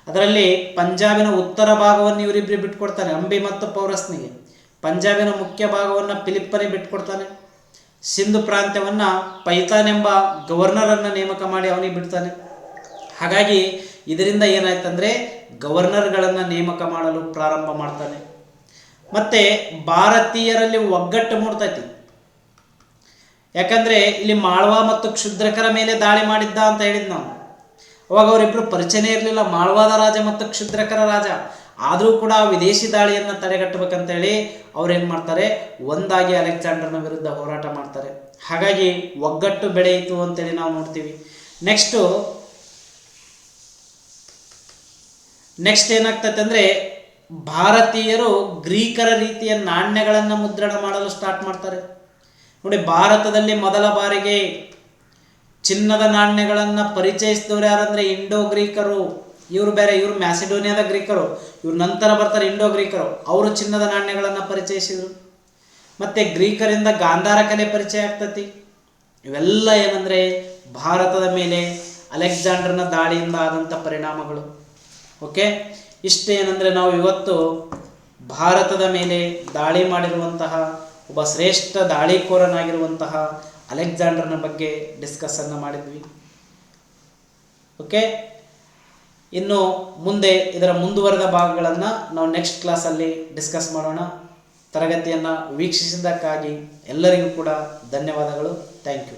ಅದರಲ್ಲಿ ಪಂಜಾಬಿನ ಉತ್ತರ ಭಾಗವನ್ನು ಇವರಿಬ್ಬರು ಬಿಟ್ಕೊಡ್ತಾನೆ, ಅಂಬಿ ಮತ್ತು ಪೌರಸ್ನಿಗೆ. ಪಂಜಾಬಿನ ಮುಖ್ಯ ಭಾಗವನ್ನು ಫಿಲಿಪ್ಪನಿಗೆ ಬಿಟ್ಕೊಡ್ತಾನೆ. ಸಿಂಧು ಪ್ರಾಂತ್ಯವನ್ನು ಪೈತಾನ್ ಎಂಬ ಗವರ್ನರನ್ನು ನೇಮಕ ಮಾಡಿ ಅವನಿಗೆ ಬಿಡ್ತಾನೆ. ಹಾಗಾಗಿ ಇದರಿಂದ ಏನಾಯ್ತಂದರೆ ಗವರ್ನರ್ಗಳನ್ನು ನೇಮಕ ಮಾಡಲು ಪ್ರಾರಂಭ ಮಾಡ್ತಾನೆ. ಮತ್ತು ಭಾರತೀಯರಲ್ಲಿ ಒಗ್ಗಟ್ಟು ಮೂಡ್ತೈತಿ. ಯಾಕಂದರೆ ಇಲ್ಲಿ ಮಾಳ್ವಾ ಮತ್ತು ಕ್ಷುದ್ರಕರ ಮೇಲೆ ದಾಳಿ ಮಾಡಿದ್ದ ಅಂತ ಹೇಳಿದ್ ನಾವು. ಅವಾಗ ಅವರಿಬ್ಬರು ಪರಿಚಯನೇ ಇರಲಿಲ್ಲ, ಮಾಳ್ವಾದ ರಾಜ ಮತ್ತು ಕ್ಷುದ್ರಕರ ರಾಜ. ಆದರೂ ಕೂಡ ವಿದೇಶಿ ದಾಳಿಯನ್ನು ತಡೆಗಟ್ಟಬೇಕಂತೇಳಿ ಅವ್ರೇನು ಮಾಡ್ತಾರೆ, ಒಂದಾಗಿ ಅಲೆಕ್ಸಾಂಡರ್ನ ವಿರುದ್ಧ ಹೋರಾಟ ಮಾಡ್ತಾರೆ. ಹಾಗಾಗಿ ಒಗ್ಗಟ್ಟು ಬೆಳೆಯಿತು ಅಂತೇಳಿ ನಾವು ನೋಡ್ತೀವಿ. ನೆಕ್ಸ್ಟ್ ಏನಾಗ್ತೈತೆ ಅಂದರೆ ಭಾರತೀಯರು ಗ್ರೀಕರ ರೀತಿಯ ನಾಣ್ಯಗಳನ್ನು ಮುದ್ರಣ ಮಾಡಲು ಸ್ಟಾರ್ಟ್ ಮಾಡ್ತಾರೆ. ನೋಡಿ, ಭಾರತದಲ್ಲಿ ಮೊದಲ ಬಾರಿಗೆ ಚಿನ್ನದ ನಾಣ್ಯಗಳನ್ನು ಪರಿಚಯಿಸಿದವರು ಯಾರಂದರೆ ಇಂಡೋ ಗ್ರೀಕರು. ಇವರು ಮ್ಯಾಸಿಡೋನಿಯಾದ ಗ್ರೀಕರು, ಇವ್ರು ನಂತರ ಬರ್ತಾರೆ ಇಂಡೋ ಗ್ರೀಕರು. ಅವರು ಚಿನ್ನದ ನಾಣ್ಯಗಳನ್ನು ಪರಿಚಯಿಸಿದರು. ಮತ್ತು ಗ್ರೀಕರಿಂದ ಗಾಂಧಾರ ಕಲೆ ಪರಿಚಯ ಆಗ್ತತಿ. ಇವೆಲ್ಲ ಏನಂದರೆ ಭಾರತದ ಮೇಲೆ ಅಲೆಕ್ಸಾಂಡರ್ನ ದಾಳಿಯಿಂದ ಆದಂಥ ಪರಿಣಾಮಗಳು. ಓಕೆ, ಇಷ್ಟೇನೆಂದರೆ ನಾವು ಇವತ್ತು ಭಾರತದ ಮೇಲೆ ದಾಳಿ ಮಾಡಿರುವಂತಹ ಒಬ್ಬ ಶ್ರೇಷ್ಠ ದಾಳಿಕೋರನಾಗಿರುವಂತಹ ಅಲೆಕ್ಸಾಂಡರ್ನ ಬಗ್ಗೆ ಡಿಸ್ಕಸ್ಸನ್ನು ಮಾಡಿದ್ವಿ. ಓಕೆ, ಇನ್ನು ಮುಂದೆ ಇದರ ಮುಂದುವರೆದ ಭಾಗಗಳನ್ನು ನಾವು ನೆಕ್ಸ್ಟ್ ಕ್ಲಾಸಲ್ಲಿ ಡಿಸ್ಕಸ್ ಮಾಡೋಣ. ತರಗತಿಯನ್ನು ವೀಕ್ಷಿಸಿದ್ದಕ್ಕಾಗಿ ಎಲ್ಲರಿಗೂ ಕೂಡ ಧನ್ಯವಾದಗಳು. Thank you.